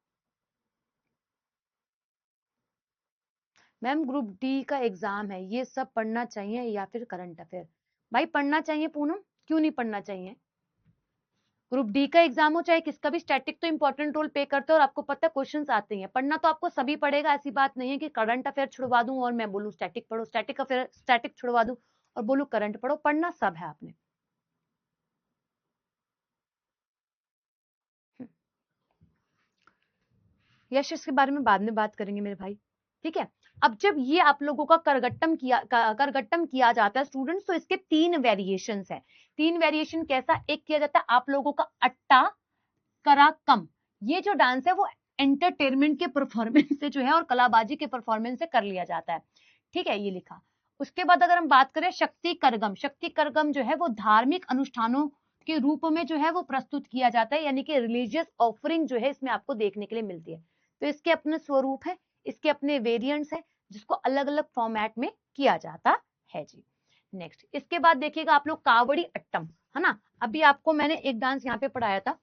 मैम, ग्रुप डी का एग्जाम है, ये सब पढ़ना चाहिए या फिर करंट अफेयर, भाई पढ़ना चाहिए पूनम, क्यों नहीं पढ़ना चाहिए। ग्रुप डी का एग्जाम हो चाहे किसका भी, स्टैटिक तो इंपॉर्टेंट रोल पे करते हैं, और आपको पता है क्वेश्चंस आते हैं, पढ़ना तो आपको सभी पड़ेगा। ऐसी बात नहीं है कि करंट अफेयर छुड़वा दूं और मैं बोलूं स्टैटिक पढ़ो, स्टैटिक अफेयर स्टैटिक छुड़वा दूं और बोलूं करंट पढ़ो, पढ़ना सब है आपने। यश इसके बारे में बाद में बात करेंगे मेरे भाई, ठीक है। अब जब ये आप लोगों का करगट्टम किया जाता है स्टूडेंट्स, तो इसके तीन वेरिएशन है। तीन वेरिएशन कैसा, एक किया जाता है आप लोगों का अट्टा कराकम, ये जो डांस है वो एंटरटेनमेंट के परफॉर्मेंस से जो है और कलाबाजी के परफॉर्मेंस से कर लिया जाता है, ठीक है, ये लिखा। उसके बाद अगर हम बात करें शक्ति करगम जो है वो धार्मिक अनुष्ठानों के रूप में जो है वो प्रस्तुत किया जाता है, यानी कि रिलीजियस ऑफरिंग जो है इसमें आपको देखने के लिए मिलती है। तो इसके अपने स्वरूप है, इसके अपने वेरिएंट्स है, जिसको अलग अलग फॉर्मेट में किया जाता है जी। नेक्स्ट इसके बाद देखिएगा आप लोग कावड़ी अट्टम, है ना। अभी आपको मैंने एक डांस यहाँ पे पढ़ाया था,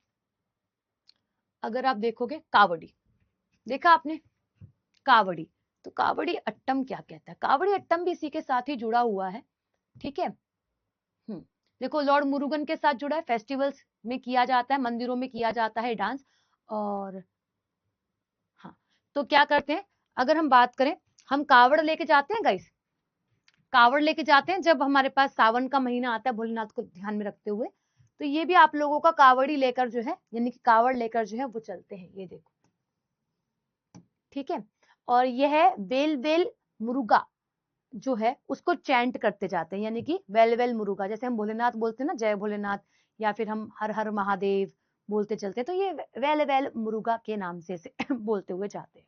अगर आप देखोगे कावड़ी, देखा आपने कावड़ी, तो कावड़ी अट्टम क्या कहता है, कावड़ी अट्टम भी इसी के साथ ही जुड़ा हुआ है, ठीक है। देखो लॉर्ड मुरुगन के साथ जुड़ा है, फेस्टिवल्स में किया जाता है, मंदिरों में किया जाता है डांस। और हाँ, तो क्या करते हैं, अगर हम बात करें, हम कावड़ लेके जाते हैं गाइस, कावड़ लेके जाते हैं जब हमारे पास सावन का महीना आता है, भोलेनाथ को ध्यान में रखते हुए, तो ये भी आप लोगों का कावड़ी लेकर जो है, यानी कि कावड़ लेकर जो है वो चलते हैं, ये देखो, ठीक है। और यह है बेल बेल मुरुगा जो है उसको चैंट करते जाते हैं, यानी कि वेल वेल मुरुगा, जैसे हम भोलेनाथ बोलते हैं ना, जय भोलेनाथ, या फिर हम हर हर महादेव बोलते चलते हैं, तो ये वेल वेल मुरुगा के नाम से बोलते हुए जाते हैं,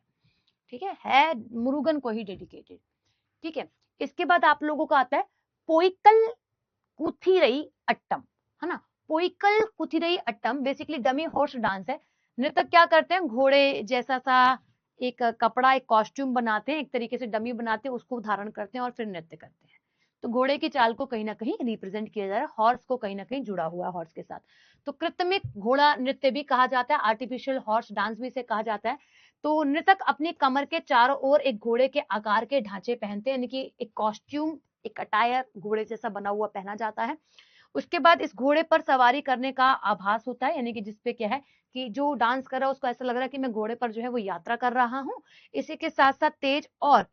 ठीक है मुरुगन को ही डेडिकेटेड, ठीक है। इसके बाद आप लोगों का आता है पोइकल कुथिरई अट्टम, है ना। Poikkal कुथिरई Attam basically dummy horse dance है। नृतक क्या करते हैं, घोड़े जैसा सा एक कपड़ा, एक कॉस्ट्यूम बनाते हैं, एक तरीके से डमी बनाते हैं, उसको धारण करते हैं और फिर नृत्य करते हैं। तो घोड़े की चाल को कहीं ना कहीं रिप्रेजेंट किया जा रहा है, हॉर्स को कहीं ना कहीं जुड़ा हुआ है हॉर्स के साथ, तो कृत्रिमिक घोड़ा नृत्य भी कहा जाता है, आर्टिफिशियल हॉर्स डांस भी इसे कहा जाता है। तो नृतक अपनी कमर के चारों ओर एक घोड़े के आकार के ढांचे पहनते हैं, यानी कि एक कॉस्ट्यूम, एक अटायर घोड़े जैसा बना हुआ पहना जाता है। उसके बाद इस घोड़े पर सवारी करने का आभास होता है, यानी कि जिसपे क्या है कि जो डांस कर रहा है उसको ऐसा लग रहा है कि मैं घोड़े पर जो है वो यात्रा कर रहा हूँ। इसी के साथ साथ तेज और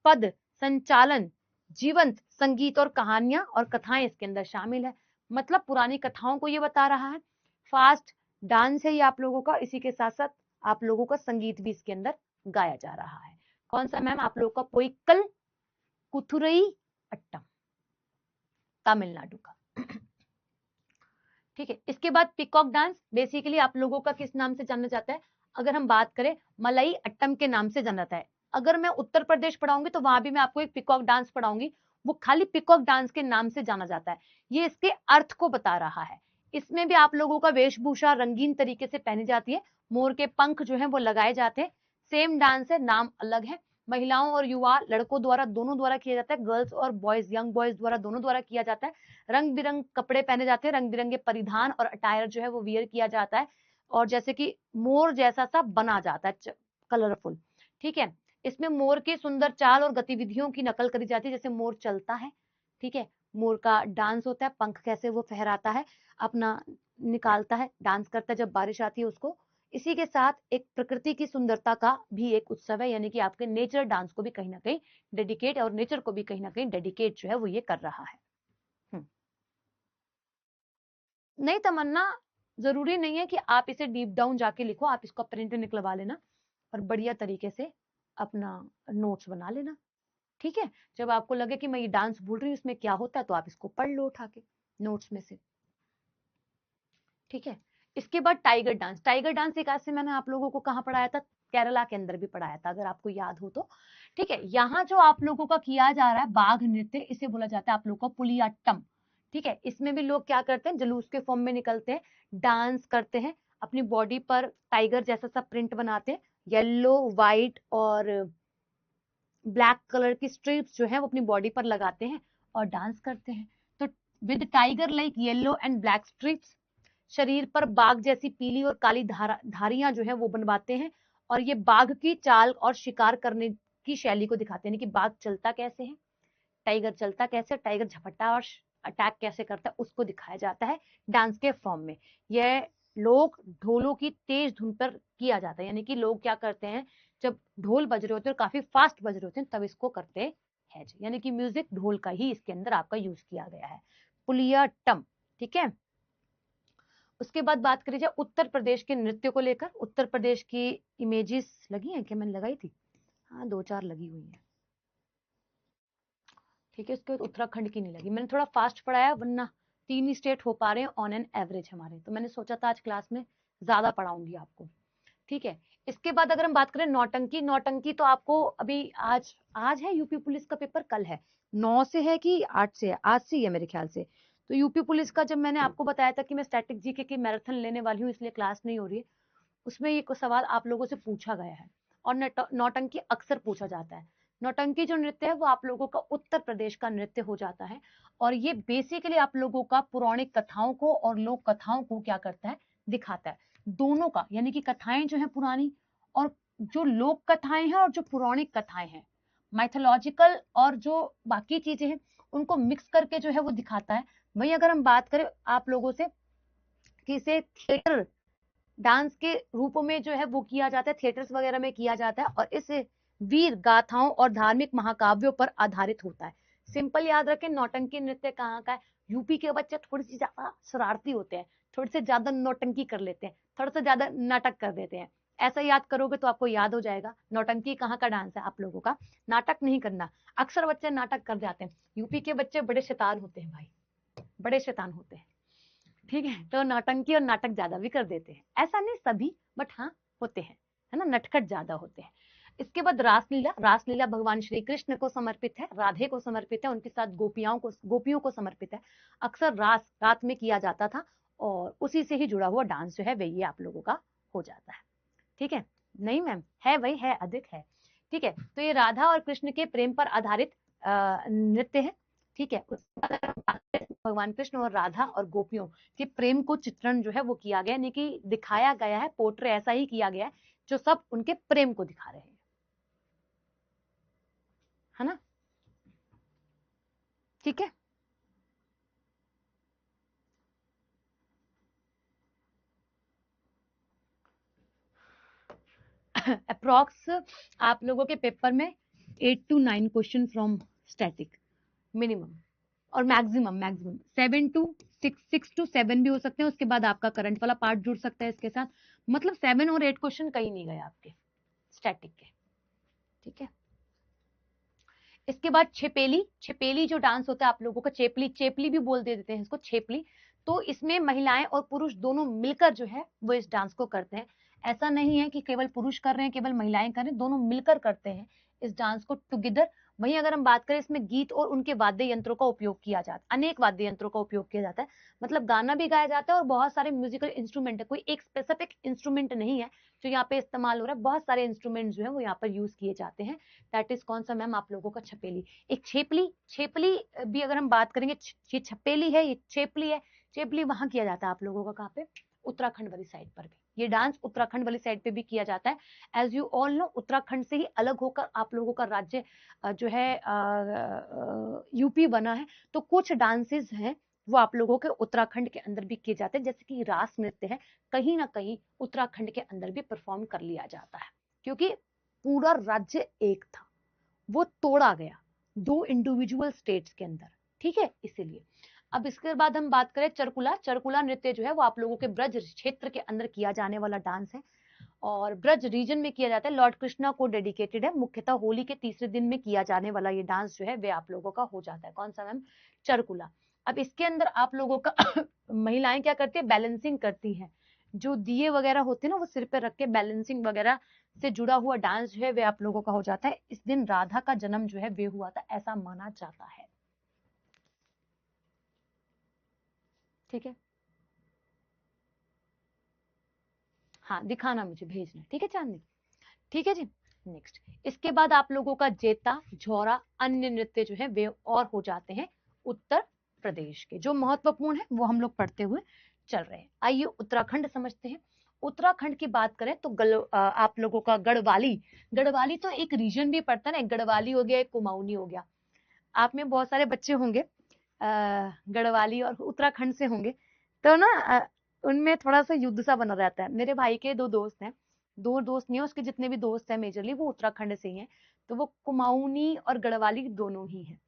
पद संचालन, जीवंत संगीत और कहानियां और कथाएं इसके अंदर शामिल है, मतलब पुरानी कथाओं को ये बता रहा है। फास्ट डांस है ये आप लोगों का, इसी के साथ साथ आप लोगों का संगीत भी इसके अंदर गाया जा रहा है। कौन सा मैम, आप लोगों का पोइकल कुथुरई अट्टम, तमिलनाडु का, ठीक है। इसके बाद पिकॉक डांस बेसिकली आप लोगों का किस नाम से जाना जाता है, अगर हम बात करें मलई अट्टम के नाम से जाना जाता है। अगर मैं उत्तर प्रदेश पढ़ाऊंगी तो वहां भी मैं आपको एक पिकॉक डांस पढ़ाऊंगी, वो खाली पिकॉक डांस के नाम से जाना जाता है। ये इसके अर्थ को बता रहा है। इसमें भी आप लोगों का वेशभूषा रंगीन तरीके से पहनी जाती है, मोर के पंख जो है वो लगाए जाते हैं। सेम डांस है, नाम अलग है। महिलाओं और युवा लड़कों द्वारा, दोनों द्वारा किया जाता है, गर्ल्स और बॉयज, यंग बॉयज द्वारा दोनों द्वारा किया जाता है। रंग बिरंग कपड़े पहने जाते हैं, रंग बिरंगे परिधान और अटायर जो है वो वियर किया जाता है, और जैसे कि मोर जैसा सा बना जाता है, कलरफुल, ठीक है। इसमें मोर की सुंदर चाल और गतिविधियों की नकल करी जाती है, जैसे मोर चलता है, ठीक है, मोर का डांस होता है, पंख कैसे वो फहराता है, अपना निकालता है, डांस करता है जब बारिश आती है उसको। इसी के साथ एक प्रकृति की सुंदरता का भी एक उत्सव है, यानी कि आपके नेचर डांस को भी कहीं ना कहीं डेडिकेट, और नेचर को भी कहीं ना कहीं डेडिकेट जो है वो ये कर रहा है। नहीं तमन्ना, जरूरी नहीं है कि आप इसे डीप डाउन जाके लिखो, आप इसको प्रिंट निकलवा लेना और बढ़िया तरीके से अपना नोट्स बना लेना, ठीक है। जब आपको लगे कि मैं ये डांस भूल रही हूँ इसमें क्या होता है, तो आप इसको पढ़ लो उठा के नोट्स में से, ठीक है। इसके बाद टाइगर डांस, टाइगर डांस एक आज से मैंने आप लोगों को कहाँ पढ़ाया था, केरला के अंदर भी पढ़ाया था, अगर आपको याद हो तो, ठीक है। यहाँ जो आप लोगों का किया जा रहा है बाघ नृत्य, इसे बोला जाता है आप लोगों का पुलियाट्टम, ठीक है। इसमें भी लोग क्या करते हैं, जुलूस के फॉर्म में निकलते हैं, डांस करते हैं, अपनी बॉडी पर टाइगर जैसा सा प्रिंट बनाते हैं, येलो व्हाइट और ब्लैक कलर की स्ट्रिप्स जो है वो अपनी बॉडी पर लगाते हैं और डांस करते हैं। तो with tiger like yellow and black strips, शरीर पर बाघ जैसी पीली और काली धारियां जो है वो बनवाते हैं, और ये बाघ की चाल और शिकार करने की शैली को दिखाते हैं कि बाघ चलता कैसे है, टाइगर चलता कैसे, टाइगर झपट्टा और अटैक कैसे करता है, उसको दिखाया जाता है डांस के फॉर्म में। यह लोग ढोलों की तेज धुन पर किया जाता है, यानी कि लोग क्या करते हैं, जब ढोल बज रहे होते हैं और काफी फास्ट बज रहे होते हैं तब इसको करते हैं, यानी कि म्यूजिक ढोल का ही इसके अंदर आपका यूज किया गया है, पुलियाट्टम, ठीक है। उसके बाद बात करी जाए उत्तर प्रदेश के नृत्य को लेकर, उत्तर प्रदेश की इमेजेस लगी हैं क्या, मैंने लगाई थी, हाँ 2-4 लगी हुई है, ठीक है। उसके बाद उत्तराखंड की नहीं लगी, मैंने थोड़ा फास्ट पढ़ाया, वरना 3 ही स्टेट हो पा रहे हैं ऑन एन एवरेज हमारे, तो मैंने सोचा था आज क्लास में ज्यादा पढ़ाऊंगी आपको, ठीक है। इसके बाद अगर हम बात करें नौटंकी, नौटंकी तो आपको अभी आज आज है यूपी पुलिस का पेपर, कल है, 9 से है कि 8 से है, आज से ही है मेरे ख्याल से। तो यूपी पुलिस का जब मैंने आपको बताया था कि मैं स्टैटिक जीके की मैराथन लेने वाली हूँ इसलिए क्लास नहीं हो रही है, उसमें ये सवाल आप लोगों से पूछा गया है, और नौटंकी अक्सर पूछा जाता है। नौटंकी जो नृत्य है वो आप लोगों का उत्तर प्रदेश का नृत्य हो जाता है, और ये बेसिकली आप लोगों का पौराणिक कथाओं को और लोक कथाओं को क्या करता है, दिखाता है, दोनों का, यानी कि कथाएं जो है पुरानी, और जो लोक कथाएं हैं और जो पौराणिक कथाएं हैं, माइथोलॉजिकल और जो बाकी चीजें हैं, उनको मिक्स करके जो है वो दिखाता है। वहीं अगर हम बात करें आप लोगों से कि इसे थिएटर डांस के रूप में जो है वो किया जाता है, थिएटर्स वगैरह में किया जाता है, और इस वीर गाथाओं और धार्मिक महाकाव्यों पर आधारित होता है। सिंपल याद रखें, नौटंकी नृत्य कहाँ का है, यूपी के बच्चे थोड़ी सी ज्यादा शरारती होते हैं, थोड़े से ज्यादा नौटंकी कर लेते हैं, थोड़ा सा ज्यादा नाटक कर देते हैं। ऐसा याद करोगे तो आपको याद हो जाएगा नौटंकी कहाँ का डांस है आप लोगों का, नाटक नहीं करना। अक्सर बच्चे नाटक कर जाते हैं, यूपी के बच्चे बड़े शैतान होते हैं भाई, बड़े शैतान होते हैं, ठीक है, तो नौटंकी और नाटक ज्यादा भी कर देते हैं, ऐसा नहीं सभी, बट हाँ होते हैं, है ना, नटखट ज्यादा होते हैं। इसके बाद रासलीला, रासलीला भगवान श्री कृष्ण को समर्पित है, राधे को समर्पित है, उनके साथ गोपियों को समर्पित है। अक्सर रात में किया जाता था, और उसी से ही जुड़ा हुआ डांस जो है वही आप लोगों का हो जाता है, ठीक है। नहीं मैम, है वही है, अधिक है, ठीक है। तो ये राधा और कृष्ण के प्रेम पर आधारित नृत्य है, ठीक है। भगवान कृष्ण और राधा और गोपियों के प्रेम को चित्रण जो है वो किया गया, यानी कि दिखाया गया है, पोर्ट्रे ऐसा ही किया गया है जो सब उनके प्रेम को दिखा रहे हैं, है ना, ठीक है। अप्रोक्स आप लोगों के पेपर में 8 to 9 question from static minimum, और मैक्सिमम 6 to 7 भी हो सकते हैं, उसके बाद आपका करंट वाला पार्ट जुड़ सकता है इसके साथ, मतलब 7 और 8 क्वेश्चन कहीं नहीं गए आपके स्टैटिक के, ठीक है। इसके बाद छेपेली, छेपेली जो डांस होता है आप लोगों का, चेपली, चेपली भी बोल देते हैं इसको, छेपली। तो इसमें महिलाएं और पुरुष दोनों मिलकर जो है वो इस डांस को करते हैं, ऐसा नहीं है कि केवल पुरुष कर रहे हैं, केवल महिलाएं कर रहे हैं, दोनों मिलकर करते हैं इस डांस को टुगेदर। वहीं अगर हम बात करें, इसमें गीत और उनके वाद्य यंत्रों का उपयोग किया जाता है, अनेक वाद्य यंत्रों का उपयोग किया जाता है, मतलब गाना भी गाया जाता है और बहुत सारे म्यूजिकल इंस्ट्रूमेंट है, कोई एक स्पेसिफिक इंस्ट्रूमेंट नहीं है जो यहाँ पे इस्तेमाल हो रहा है, बहुत सारे इंस्ट्रूमेंट जो है वो यहाँ पर यूज किए जाते हैं। दैट इज कौन सा मैम, आप लोगों का छपेली। एक छेपली, छेपली भी अगर हम बात करेंगे, ये छपेली है, ये छेपली है, छेपली वहां किया जाता है आप लोगों का, कहाँ पे, उत्तराखंड वाली साइड पर भी, ये डांस उत्तराखंड वाली साइड पे भी किया जाता है। As you all know, Uttarakhand से ही अलग होकर आप लोगों का राज्य जो है यूपी बना है, तो कुछ डांसेस हैं वो आप लोगों के उत्तराखंड के अंदर भी किए जाते हैं, जैसे कि रास नृत्य है, कहीं ना कहीं उत्तराखंड के अंदर भी परफॉर्म कर लिया जाता है, क्योंकि पूरा राज्य एक था, वो तोड़ा गया दो इंडिविजुअल स्टेट्स के अंदर, ठीक है, इसीलिए। अब इसके बाद हम बात करें चरकुला, चरकुला नृत्य जो है वो आप लोगों के ब्रज क्षेत्र के अंदर किया जाने वाला डांस है, और ब्रज रीजन में किया जाता है, लॉर्ड कृष्णा को डेडिकेटेड है, मुख्यतः होली के तीसरे दिन में किया जाने वाला ये डांस जो है वे आप लोगों का हो जाता है, कौन सा मैम, चरकुला। अब इसके अंदर आप लोगों का महिलाएं क्या करती है, बैलेंसिंग करती हैं, जो दिए वगैरह होते हैं ना वो सिर पे रख के बैलेंसिंग वगैरह से जुड़ा हुआ डांस जो है वे आप लोगों का हो जाता है। इस दिन राधा का जन्म जो है वे हुआ था, ऐसा माना जाता है, ठीक है। हाँ दिखाना, मुझे भेजना, ठीक है चांदनी, ठीक है जी। नेक्स्ट, इसके बाद आप लोगों का जेता, झोरा, अन्य नृत्य जो है वे और हो जाते हैं उत्तर प्रदेश के, जो महत्वपूर्ण है वो हम लोग पढ़ते हुए चल रहे हैं। आइए उत्तराखंड समझते हैं। उत्तराखंड की बात करें तो आप लोगों का गढ़वाली, गढ़वाली तो एक रीजन भी पड़ता है ना, एक गढ़वाली हो गया, एक कुमाऊनी हो गया। आप में बहुत सारे बच्चे होंगे गढ़वाली और उत्तराखंड से होंगे, तो ना उनमें थोड़ा सा युद्ध सा बना रहता है। मेरे भाई के दो दोस्त हैं, दो दोस्त नहीं है, उसके जितने भी दोस्त हैं मेजरली वो उत्तराखंड से ही हैं, तो वो कुमाऊनी और गढ़वाली दोनों ही हैं।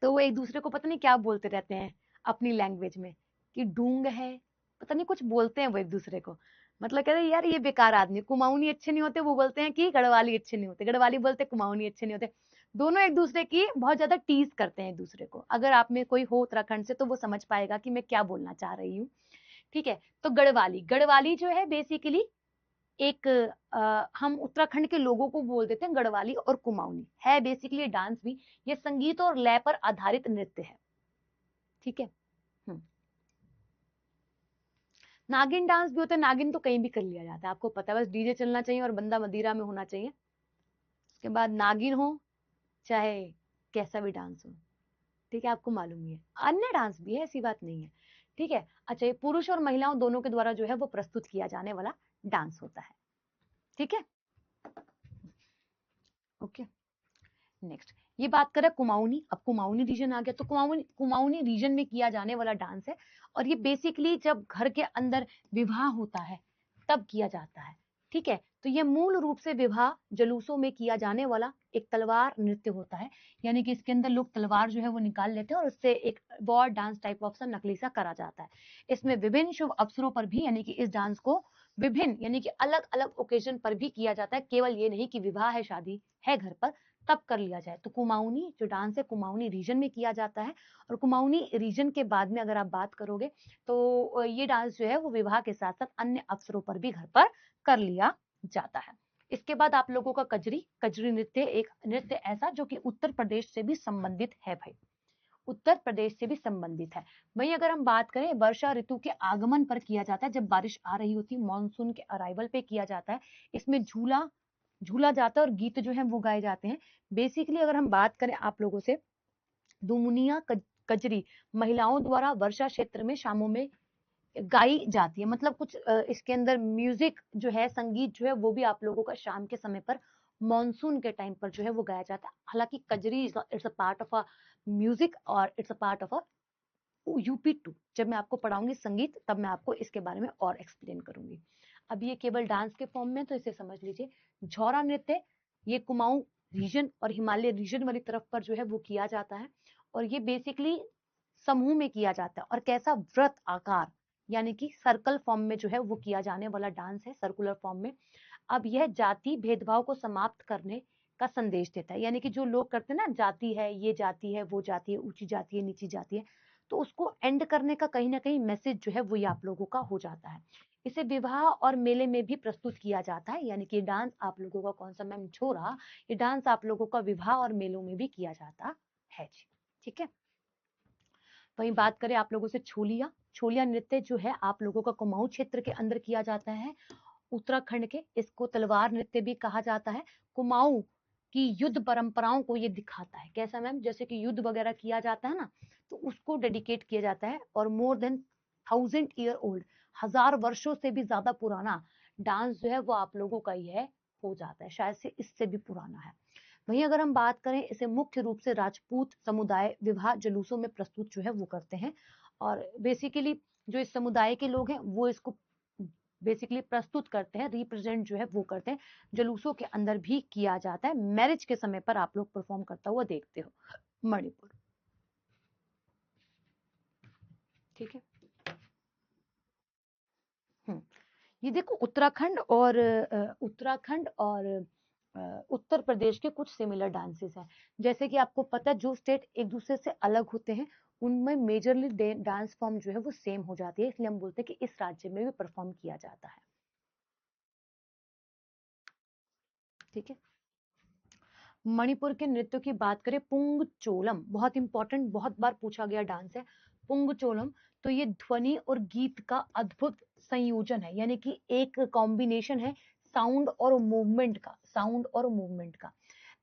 तो वो एक दूसरे को पता नहीं क्या बोलते रहते हैं अपनी लैंग्वेज में, कि डूंग है, पता नहीं कुछ बोलते हैं वो एक दूसरे को, मतलब कहते हैं यार ये बेकार आदमी, कुमाऊनी अच्छे नहीं होते, वो बोलते हैं कि गढ़वाली अच्छे नहीं होते, गढ़वाली बोलते कुमाऊनी अच्छे नहीं होते, दोनों एक दूसरे की बहुत ज्यादा टीज करते हैं एक दूसरे को। अगर आप में कोई हो उत्तराखंड से तो वो समझ पाएगा कि मैं क्या बोलना चाह रही हूँ, ठीक है। तो गढ़वाली, गढ़वाली जो है बेसिकली एक हम उत्तराखंड के लोगों को बोल देते हैं गढ़वाली और कुमाऊनी, है बेसिकली डांस भी, ये संगीत और लय पर आधारित नृत्य है, ठीक है। नागिन डांस भी होता है, नागिन तो कहीं भी कर लिया जाता है, आपको पता है, बस डीजे चलना चाहिए और बंदा मदिरा में होना चाहिए, उसके बाद नागिन हो चाहे कैसा भी डांस हो, ठीक है, आपको मालूम ही है, अन्य डांस भी है, ऐसी बात नहीं है, ठीक है। अच्छा, ये पुरुष और महिलाओं दोनों के द्वारा जो है वो प्रस्तुत किया जाने वाला डांस होता है, ठीक है। ओके, नेक्स्ट ये बात करें कुमाऊनी। अब कुमाऊनी रीजन आ गया, तो कुमाऊनी रीजन में किया जाने वाला डांस है, और ये बेसिकली जब घर के अंदर विवाह होता है तब किया जाता है, ठीक है। तो ये मूल रूप से विवाह जुलूसों में किया जाने वाला एक तलवार नृत्य होता है, यानी कि इसके अंदर लोग तलवार जो है वो निकाल लेते हैं और उससे एक वॉर डांस टाइप ऑफ सा नकली सा करा जाता है। इसमें विभिन्न शुभ अवसरों पर भी, यानी कि इस डांस को विभिन्न यानी कि अलग अलग ओकेजन पर भी किया जाता है, केवल ये नहीं कि विवाह है, शादी है घर पर तब कर लिया जाए। तो कुमाऊनी जो डांस है कुमाऊनी रीजन में किया जाता है, और कुमाऊनी रीजन के बाद में अगर आप बात करोगे तो ये डांस जो है वो विवाह के साथ साथ अन्य अवसरों पर भी घर पर कर लिया जाता है। इसके बाद आप लोगों का कजरी नृत्य, एक नृत्य ऐसा जो कि उत्तर प्रदेश से भी संबंधित है भाई, उत्तर प्रदेश से भी संबंधित है। वहीं अगर हम बात करें वर्षा ऋतु के आगमन पर किया जाता है, जब बारिश आ रही होती है, मानसून के अराइवल पे किया जाता है। इसमें झूला जाता है और गीत जो है वो गाए जाते हैं। बेसिकली अगर हम बात करें आप लोगों से, दुमुनिया कजरी महिलाओं द्वारा वर्षा क्षेत्र में शामों में गाई जाती है, मतलब कुछ इसके अंदर म्यूजिक जो है, संगीत जो है वो भी आप लोगों का शाम के समय पर मॉनसून के टाइम पर जो है वो गाया जाता है। हालांकि Kajri it's a part of a music और it's a part of a UP2। जब मैं आपको पढ़ाऊंगी संगीत तब मैं आपको इसके बारे में और एक्सप्लेन करूंगी। अब ये केवल डांस के फॉर्म में, तो इसे समझ लीजिए। झौरा नृत्य ये कुमाऊं रीजन और हिमालय रीजन वाली तरफ पर जो है वो किया जाता है, और ये बेसिकली समूह में किया जाता है, और कैसा व्रत आकार यानी कि सर्कल फॉर्म में जो है वो किया जाने वाला डांस है, सर्कुलर फॉर्म में। अब यह जाति भेदभाव को समाप्त करने का संदेश देता है, यानी कि जो लोग करते हैं ना, जाति है, ये जाति है, वो जाति है, ऊंची जाति है, नीची जाति है, तो उसको एंड करने का कहीं ना कहीं मैसेज जो है वो ये आप लोगों का हो जाता है। इसे विवाह और मेले में भी प्रस्तुत किया जाता है, यानी कि डांस आप लोगों का कौन सा मैम छोरा, ये डांस आप लोगों का विवाह और मेलों में भी किया जाता है जी, ठीक है। वहीं बात करें आप लोगों से छोलिया नृत्य जो है आप लोगों का कुमाऊं क्षेत्र के अंदर किया जाता है, उत्तराखंड के। इसको तलवार नृत्य भी कहा जाता है। कुमाऊं की युद्ध परंपराओं को ये दिखाता है। कैसा मैम? जैसे कि युद्ध वगैरह किया जाता है ना, तो उसको डेडिकेट किया जाता है। और मोर देन 1000 year old, 1000 वर्षों से भी ज्यादा पुराना डांस जो है वो आप लोगों का ही है, हो जाता है, शायद से इससे भी पुराना है। वहीं अगर हम बात करें, इसे मुख्य रूप से राजपूत समुदाय विवाह जुलूसों में प्रस्तुत जो है वो करते हैं, और बेसिकली जो इस समुदाय के लोग हैं वो इसको बेसिकली प्रस्तुत करते हैं, रिप्रेजेंट जो है वो करते हैं। जुलूसों के अंदर भी किया जाता है, मैरिज के समय पर आप लोग परफॉर्म करता हुआ देखते हो मणिपुर, ठीक है। ये देखो उत्तराखंड और उत्तर प्रदेश के कुछ सिमिलर डांसेस हैं। जैसे कि आपको पता है जो स्टेट एक दूसरे से अलग होते हैं उनमें मेजरली डांस फॉर्म जो है वो सेम हो जाती है, इसलिए हम बोलते हैं कि इस राज्य में भी परफॉर्म किया जाता है, ठीक है। मणिपुर के नृत्य की बात करें, पुंगचोलम बहुत इंपॉर्टेंट, बहुत बार पूछा गया डांस है पुंगचोलम। तो ये ध्वनि और गीत का अद्भुत संयोजन है, यानी कि एक कॉम्बिनेशन है साउंड और मूवमेंट का।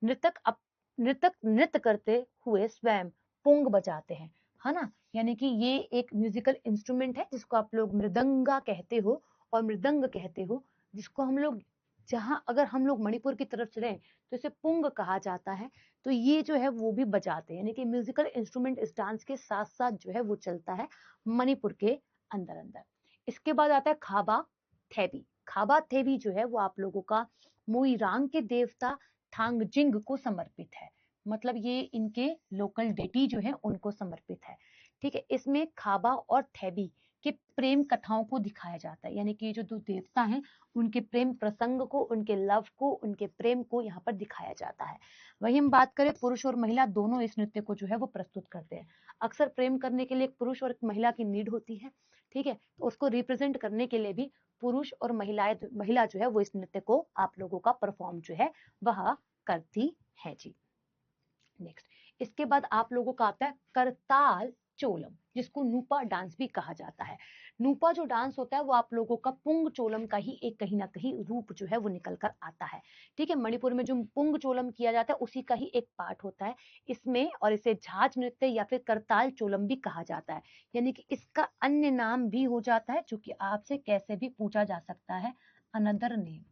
नृतक नृत्य करते हुए स्वयं पुंग बजाते हैं, है ना। यानी कि ये एक म्यूजिकल इंस्ट्रूमेंट है जिसको आप लोग मृदंगा कहते हो और मृदंग कहते हो, जिसको हम लोग जहां अगर हम लोग मणिपुर की तरफ चले तो इसे पुंग कहा जाता है। तो ये जो है वो भी बजाते हैं, यानी कि म्यूजिकल इंस्ट्रूमेंट इस डांस के साथ साथ जो है वो चलता है मणिपुर के अंदर अंदर। इसके बाद आता है खाबा थेबी जो है वो आप लोगों का मोइरांग के देवता थांगजिंग को समर्पित है, मतलब ये इनके लोकल डेटी जो है उनको समर्पित है, ठीक है। इसमें खाबा और थेबी के प्रेम कथाओं को दिखाया जाता है, यानी कि ये जो दो देवता हैं उनके प्रेम प्रसंग को, उनके लव को, उनके प्रेम को यहाँ पर दिखाया जाता है। वहीं हम बात करें, पुरुष और महिला दोनों इस नृत्य को जो है वो प्रस्तुत करते हैं। अक्सर प्रेम करने के लिए एक पुरुष और एक महिला की नीड होती है, ठीक है। तो उसको रिप्रेजेंट करने के लिए भी पुरुष और महिला जो है वो इस नृत्य को आप लोगों का परफॉर्म जो है वह करती है जी। नेक्स्ट, इसके बाद आप लोगों का आता है करताल चोलम, जिसको नूपा डांस भी कहा जाता है। नूपा जो डांस होता है वो आप लोगों का पुंग चोलम का ही एक कहीं ना कहीं रूप जो है वो निकल कर आता है। ठीक है, मणिपुर में जो पुंग चोलम किया जाता है उसी का ही एक पार्ट होता है इसमें, और इसे झाज नृत्य या फिर करताल चोलम भी कहा जाता है, यानी कि इसका अन्य नाम भी हो जाता है, जो कि आपसे कैसे भी पूछा जा सकता है, अनदर नेम,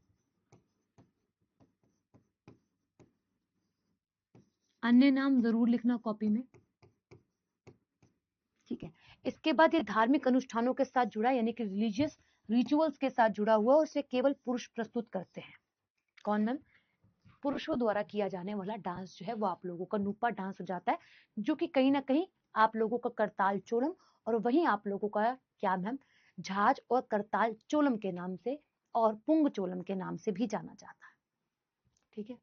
अन्य नाम जरूर लिखना कॉपी में। ठीक है, इसके बाद ये धार्मिक अनुष्ठानों के साथ जुड़ा, यानी कि रिलीजियस रिचुअल्स के साथ जुड़ा हुआ, उसे केवल पुरुष प्रस्तुत करते हैं। कौन मैम? पुरुषों द्वारा किया जाने वाला डांस जो है वो आप लोगों का नूपा डांस हो जाता है, जो कि कहीं ना कहीं आप लोगों का करताल चोलम और वहीं आप लोगों का क्या मैम, झाज और करताल चोलम के नाम से और पुंग चोलम के नाम से भी जाना जाता है। ठीक है,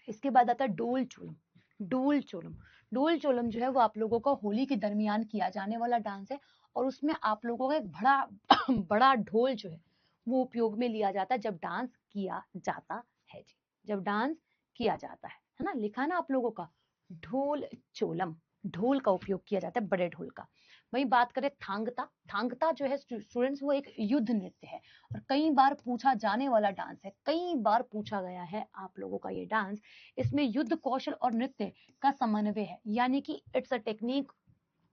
इसके बाद आता है डोल चोलम। डोल चोलम, डोल चोलम जो है वो आप लोगों का होली के दरमियान किया जाने वाला डांस है, और उसमें आप लोगों का एक बड़ा बड़ा ढोल जो है वो उपयोग में लिया जाता है जब डांस किया जाता है जी, जब डांस किया जाता है ना, लिखा ना आप लोगों का ढोल चोलम, ढोल का उपयोग किया जाता है, बड़े ढोल का। वही बात करें थांगता, थांगता जो है स्टूडेंट्स वो एक युद्ध नृत्य है और कई बार पूछा जाने वाला डांस है, कई बार पूछा गया है आप लोगों का ये डांस। इसमें युद्ध कौशल और नृत्य का समन्वय है, यानी कि इट्स अ टेक्निक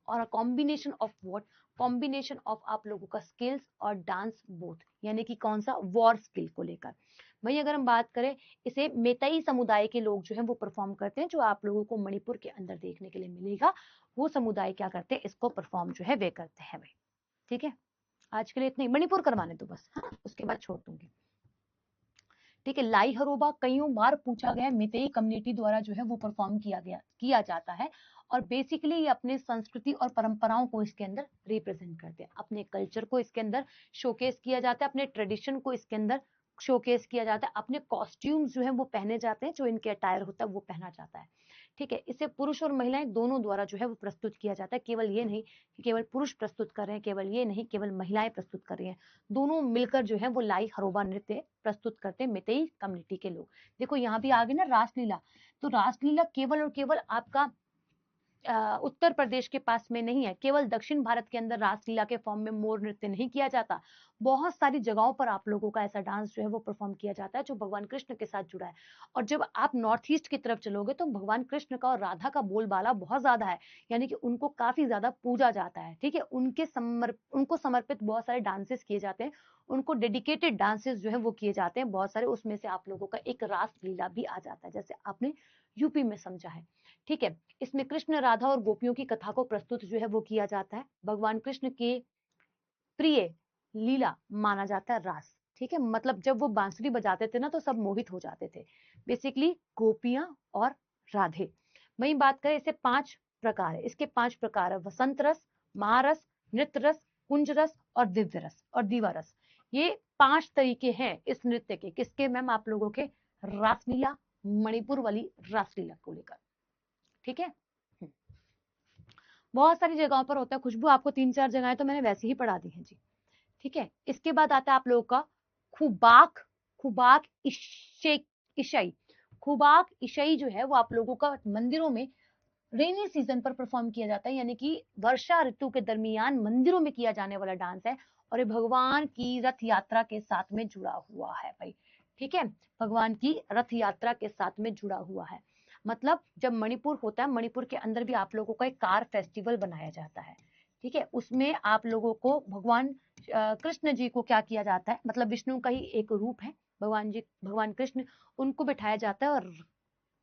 और a combination of what, combination of आप लोगों का स्किल्स और डांस बोथ, यानी कि कौन सा, वॉर स्किल को लेकर। वही अगर हम बात करें, इसे मेतई समुदाय के लोग जो है वो परफॉर्म करते हैं, जो आप लोगों को मणिपुर के अंदर देखने के लिए मिलेगा, वो समुदाय क्या करते हैं, इसको परफॉर्म जो है वे करते हैं भाई। ठीक है, आज के लिए इतने, मणिपुर करवाने दो बस, हाँ उसके बाद छोड़ दूंगी। ठीक है, लाई हरोबा कईयों बार पूछा गया, मितेई कम्युनिटी द्वारा जो है वो परफॉर्म किया जाता है, और बेसिकली ये अपने संस्कृति और परंपराओं को इसके अंदर रिप्रेजेंट करते हैं, अपने कल्चर को इसके अंदर शोकेस किया जाता है, अपने ट्रेडिशन को इसके अंदर शोकेस किया जाता है, अपने कॉस्ट्यूम्स जो है वो पहने जाते हैं, जो इनके अटायर होता है वो पहना जाता है। ठीक है, इसे पुरुष और महिलाएं दोनों द्वारा जो है वो प्रस्तुत किया जाता है, केवल ये नहीं कि केवल पुरुष प्रस्तुत कर रहे हैं, केवल ये नहीं केवल महिलाएं प्रस्तुत कर रही हैं, दोनों मिलकर जो है वो लाई हरोबा नृत्य प्रस्तुत करते हैं मेतेई कम्युनिटी के लोग। देखो यहाँ भी आ गई ना रासलीला, तो रासलीला केवल और केवल आपका उत्तर प्रदेश के पास में नहीं है, केवल दक्षिण भारत के अंदर रासलीला के फॉर्म में मोर नृत्य नहीं किया जाता, बहुत सारी जगहों पर आप लोगों का ऐसा डांस जो है वो परफॉर्म किया जाता है जो भगवान कृष्ण के साथ जुड़ा है। और जब आप नॉर्थ ईस्ट की तरफ चलोगे तो भगवान कृष्ण का और राधा का बोलबाला बहुत ज्यादा है, यानी कि उनको काफी ज्यादा पूजा जाता है। ठीक है, उनको समर्पित बहुत सारे डांसेस किए जाते हैं, उनको डेडिकेटेड डांसेस जो है वो किए जाते हैं बहुत सारे, उसमें से आप लोगों का एक रासलीला भी आ जाता है, जैसे आपने यूपी में समझा है। ठीक है, इसमें कृष्ण राधा और गोपियों की कथा को प्रस्तुत जो है वो किया जाता है, भगवान कृष्ण के प्रिय लीला माना जाता है रास। ठीक है, मतलब जब वो बांसुरी बजाते थे ना तो सब मोहित हो जाते थे, बेसिकली गोपियां और राधे। वही बात करें, इसे 5 प्रकार है, इसके 5 प्रकार है, वसंत रस, महारस, नृत्य रस, कुंज रस और दिव्य रस और दीवा रस। ये 5 तरीके हैं इस नृत्य के, किसके मैम, आप लोगों के रासलीला, मणिपुर वाली रासलीला को लेकर। ठीक है, बहुत सारी जगहों पर होता है, खुशबू आपको 3-4 जगहें तो मैंने वैसे ही पढ़ा दी हैं जी। ठीक है, इसके बाद आता है आप लोगों का खुबाक, खुबाक इशाई। खुबाक इशाई जो है वो आप लोगों का मंदिरों में रेनी सीजन पर परफॉर्म किया जाता है, यानी कि वर्षा ऋतु के दरमियान मंदिरों में किया जाने वाला डांस है, और ये भगवान की रथ यात्रा के साथ में जुड़ा हुआ है भाई। ठीक है, भगवान की रथ यात्रा के साथ में जुड़ा हुआ है, मतलब जब मणिपुर होता है, मणिपुर के अंदर भी आप लोगों का एक कार फेस्टिवल बनाया जाता है। ठीक है, उसमें आप लोगों को भगवान कृष्ण जी को क्या किया जाता है, मतलब विष्णु का ही एक रूप है भगवान जी, भगवान कृष्ण, उनको बिठाया जाता है और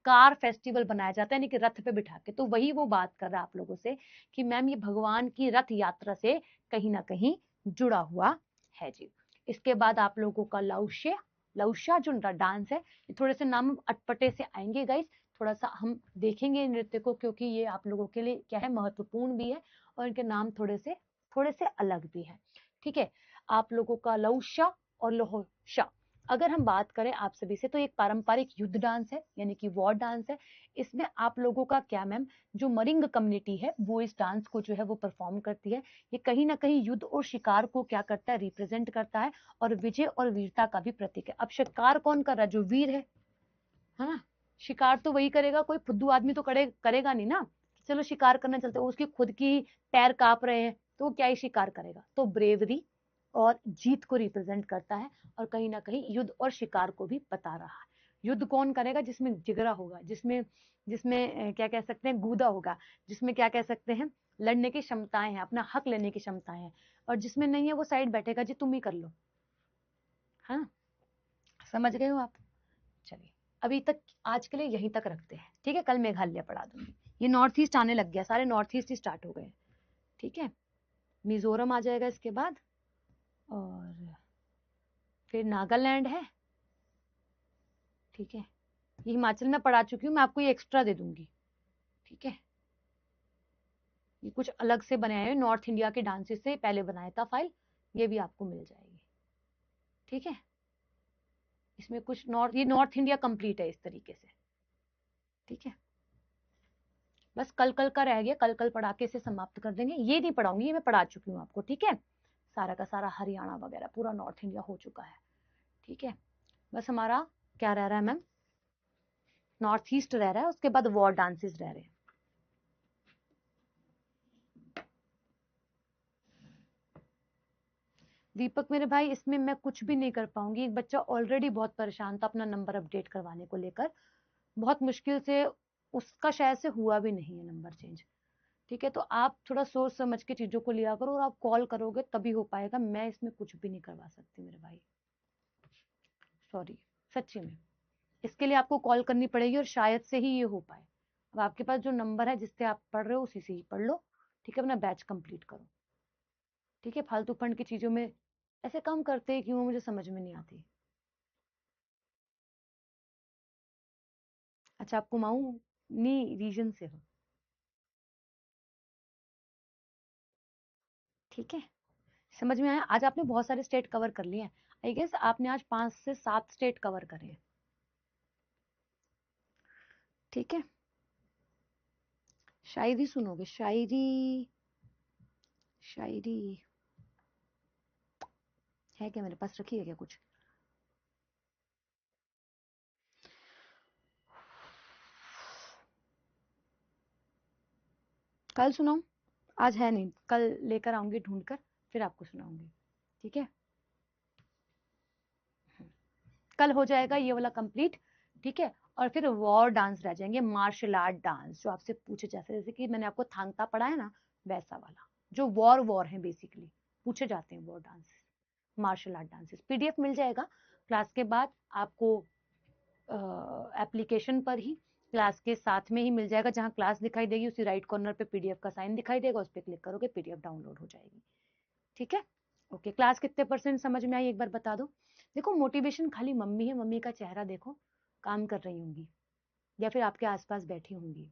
कार फेस्टिवल बनाया जाता है, यानी कि रथ पे बिठा के। तो वही वो बात कर रहा है आप लोगों से कि मैम ये भगवान की रथ यात्रा से कहीं ना कहीं जुड़ा हुआ है जी। इसके बाद आप लोगों का लौशे, लौशा जो डांस है, थोड़े से नाम अटपटे से आएंगे गाइस, थोड़ा सा हम देखेंगे नृत्य को, क्योंकि ये आप लोगों के लिए क्या है, महत्वपूर्ण भी है, और इनके नाम थोड़े से अलग भी है। ठीक है, आप लोगों का लौशा और लोहोशा, अगर हम बात करें आप सभी से, तो एक पारंपरिक युद्ध डांस है, यानी कि वॉर डांस है। इसमें आप लोगों का क्या मैम, जो मरिंग कम्युनिटी है वो इस डांस को जो है वो परफॉर्म करती है। ये कहीं ना कहीं युद्ध और शिकार को क्या करता है, रिप्रेजेंट करता है, और विजय और वीरता का भी प्रतीक है। अब शिकार कौन कर रहा है, जो वीर है ना, शिकार तो वही करेगा, कोई फुद्दू आदमी तो करेगा नहीं ना, चलो शिकार करने चलते, उसकी खुद की पैर कांप रहे हैं, तो वो क्या ही शिकार करेगा, तो ब्रेवरी और जीत को रिप्रेजेंट करता है और कहीं ना कहीं युद्ध और शिकार को भी बता रहा है। युद्ध कौन करेगा? जिसमें जिगरा होगा, जिसमें जिसमें क्या कह सकते हैं, गूदा होगा, जिसमें क्या कह सकते हैं, लड़ने की क्षमताएं हैं, अपना हक लेने की क्षमताएं हैं, और जिसमें नहीं है वो साइड बैठेगा, जी तुम ही कर लो। हाँ, समझ गए हो आप? चलिए अभी तक आज के लिए यहीं तक रखते हैं, ठीक है? कल मेघालय पढ़ा दूंगी। ये नॉर्थ ईस्ट आने लग गया, सारे नॉर्थ ईस्ट ही स्टार्ट हो गए, ठीक है? मिजोरम आ जाएगा इसके बाद, और फिर नागालैंड है, ठीक है? ये हिमाचल में पढ़ा चुकी हूँ, मैं आपको ये एक्स्ट्रा दे दूंगी, ठीक है? ये कुछ अलग से बनाया है, नॉर्थ इंडिया के डांसेस से पहले बनाया था फाइल, ये भी आपको मिल जाएगी, ठीक है? इसमें कुछ ये नॉर्थ इंडिया कंप्लीट है इस तरीके से, ठीक है? बस कल कल का रह गया, कल कल पढ़ा के इसे समाप्त कर देंगे। ये नहीं पढ़ाऊंगी, ये मैं पढ़ा चुकी हूँ आपको, ठीक है? सारा का सारा हरियाणा वगैरह पूरा नॉर्थ इंडिया हो चुका है, ठीक है? बस हमारा क्या रह रहा है मैम? नॉर्थ ईस्ट रह रहा है, उसके बाद वॉर डांसेस रह रहे हैं। दीपक मेरे भाई, इसमें मैं कुछ भी नहीं कर पाऊंगी। एक बच्चा ऑलरेडी बहुत परेशान था अपना नंबर अपडेट करवाने को लेकर, बहुत मुश्किल से, उसका शायद से हुआ भी नहीं है नंबर चेंज, ठीक है? तो आप थोड़ा सोच समझ के चीजों को लिया करो, और आप कॉल करोगे तभी हो पाएगा, मैं इसमें कुछ भी नहीं करवा सकती मेरे भाई, सॉरी, सच्ची में। इसके लिए आपको कॉल करनी पड़ेगी और शायद से ही ये हो पाए। अब आपके पास जो नंबर है जिससे आप पढ़ रहे हो उसी से ही पढ़ लो, ठीक है? अपना बैच कंप्लीट करो, ठीक है? फालतू फंड की चीजों में ऐसे काम करते हैं क्यों, मुझे समझ में नहीं आती। अच्छा, आप कुमाऊनी रीजन से हो, ठीक है? समझ में आया? आज आपने बहुत सारे स्टेट कवर कर लिए हैं, आई गेस आपने आज 5 से 7 स्टेट कवर करे हैं, ठीक है? शायरी सुनोगे? शायरी, शायरी है क्या मेरे पास? रखी है क्या कुछ? कल सुनाऊं? आज है नहीं, कल लेकर आऊंगी ढूंढ कर, फिर आपको सुनाऊंगी, ठीक है? कल हो जाएगा ये वाला कंप्लीट, ठीक है? और फिर वॉर डांस रह जाएंगे, मार्शल आर्ट डांस, जो आपसे पूछे जैसे कि मैंने आपको थांगता पढ़ा है ना, वैसा वाला, जो वॉर है बेसिकली, पूछे जाते हैं war dance, martial art dances. PDF मिल जाएगा क्लास के बाद आपको, एप्लीकेशन पर ही, क्लास के साथ में ही मिल जाएगा, जहां क्लास दिखाई देगी उसी राइट कॉर्नर पे पीडीएफ का साइन दिखाई देगा, उस पर क्लिक करोगे पीडीएफ डाउनलोड हो जाएगी, ठीक है? ओके, क्लास कितने % समझ में आई एक बार बता दो। देखो, मोटिवेशन खाली मम्मी है, मम्मी का चेहरा देखो, काम कर रही होंगी या फिर आपके आसपास बैठी होंगी,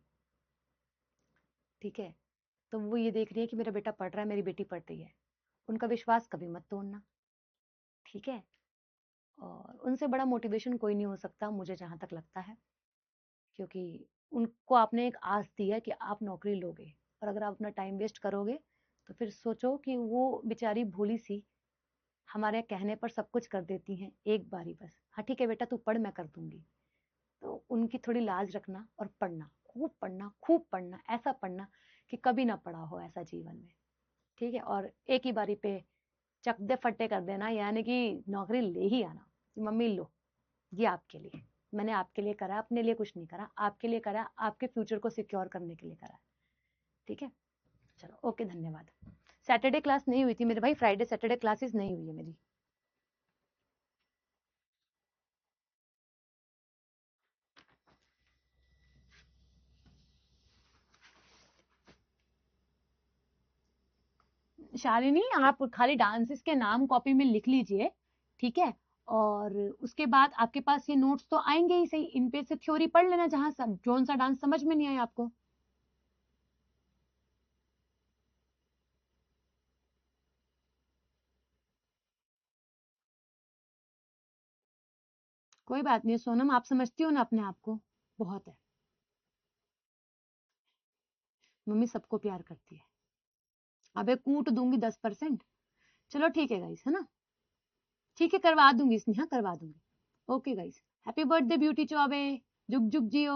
ठीक है? तो वो ये देख रही है कि मेरा बेटा पढ़ रहा है, मेरी बेटी पढ़ रही है, उनका विश्वास कभी मत तोड़ना, ठीक है? और उनसे बड़ा मोटिवेशन कोई नहीं हो सकता मुझे जहां तक लगता है, क्योंकि उनको आपने एक आस दी है कि आप नौकरी लोगे, और अगर आप अपना टाइम वेस्ट करोगे तो फिर सोचो कि वो बेचारी भोली सी हमारे कहने पर सब कुछ कर देती हैं, एक बारी बस, हाँ ठीक है बेटा तू पढ़, मैं कर दूंगी। तो उनकी थोड़ी लाज रखना और पढ़ना, खूब पढ़ना, खूब पढ़ना, ऐसा पढ़ना कि कभी ना पढ़ा हो ऐसा जीवन में, ठीक है? और एक ही बारी पे चक दे फट्टे कर देना, यानी कि नौकरी ले ही आना कि मम्मी लो, ये आपके लिए, मैंने आपके लिए करा, अपने लिए कुछ नहीं करा, आपके लिए करा, आपके फ्यूचर को सिक्योर करने के लिए करा, ठीक है? चलो ओके, धन्यवाद। सैटरडे क्लास नहीं हुई थी मेरे भाई, फ्राइडे सैटरडे क्लासेस नहीं हुई है मेरी। शालिनी, आप खाली डांसेस के नाम कॉपी में लिख लीजिए, ठीक है? और उसके बाद आपके पास ये नोट्स तो आएंगे ही सही, इन पे से थ्योरी पढ़ लेना, जहां जोन सा डांस समझ में नहीं आया आपको। कोई बात नहीं सोनम, आप समझती हो ना अपने आप को, बहुत है, मम्मी सबको प्यार करती है। अबे कूट दूंगी 10%। चलो ठीक है गाइस, है ना? ठीक है, करवा दूंगी स्नेहा, करवा दूंगी। Okay guys, happy birthday beauty Choubey, जुग जुग जियो।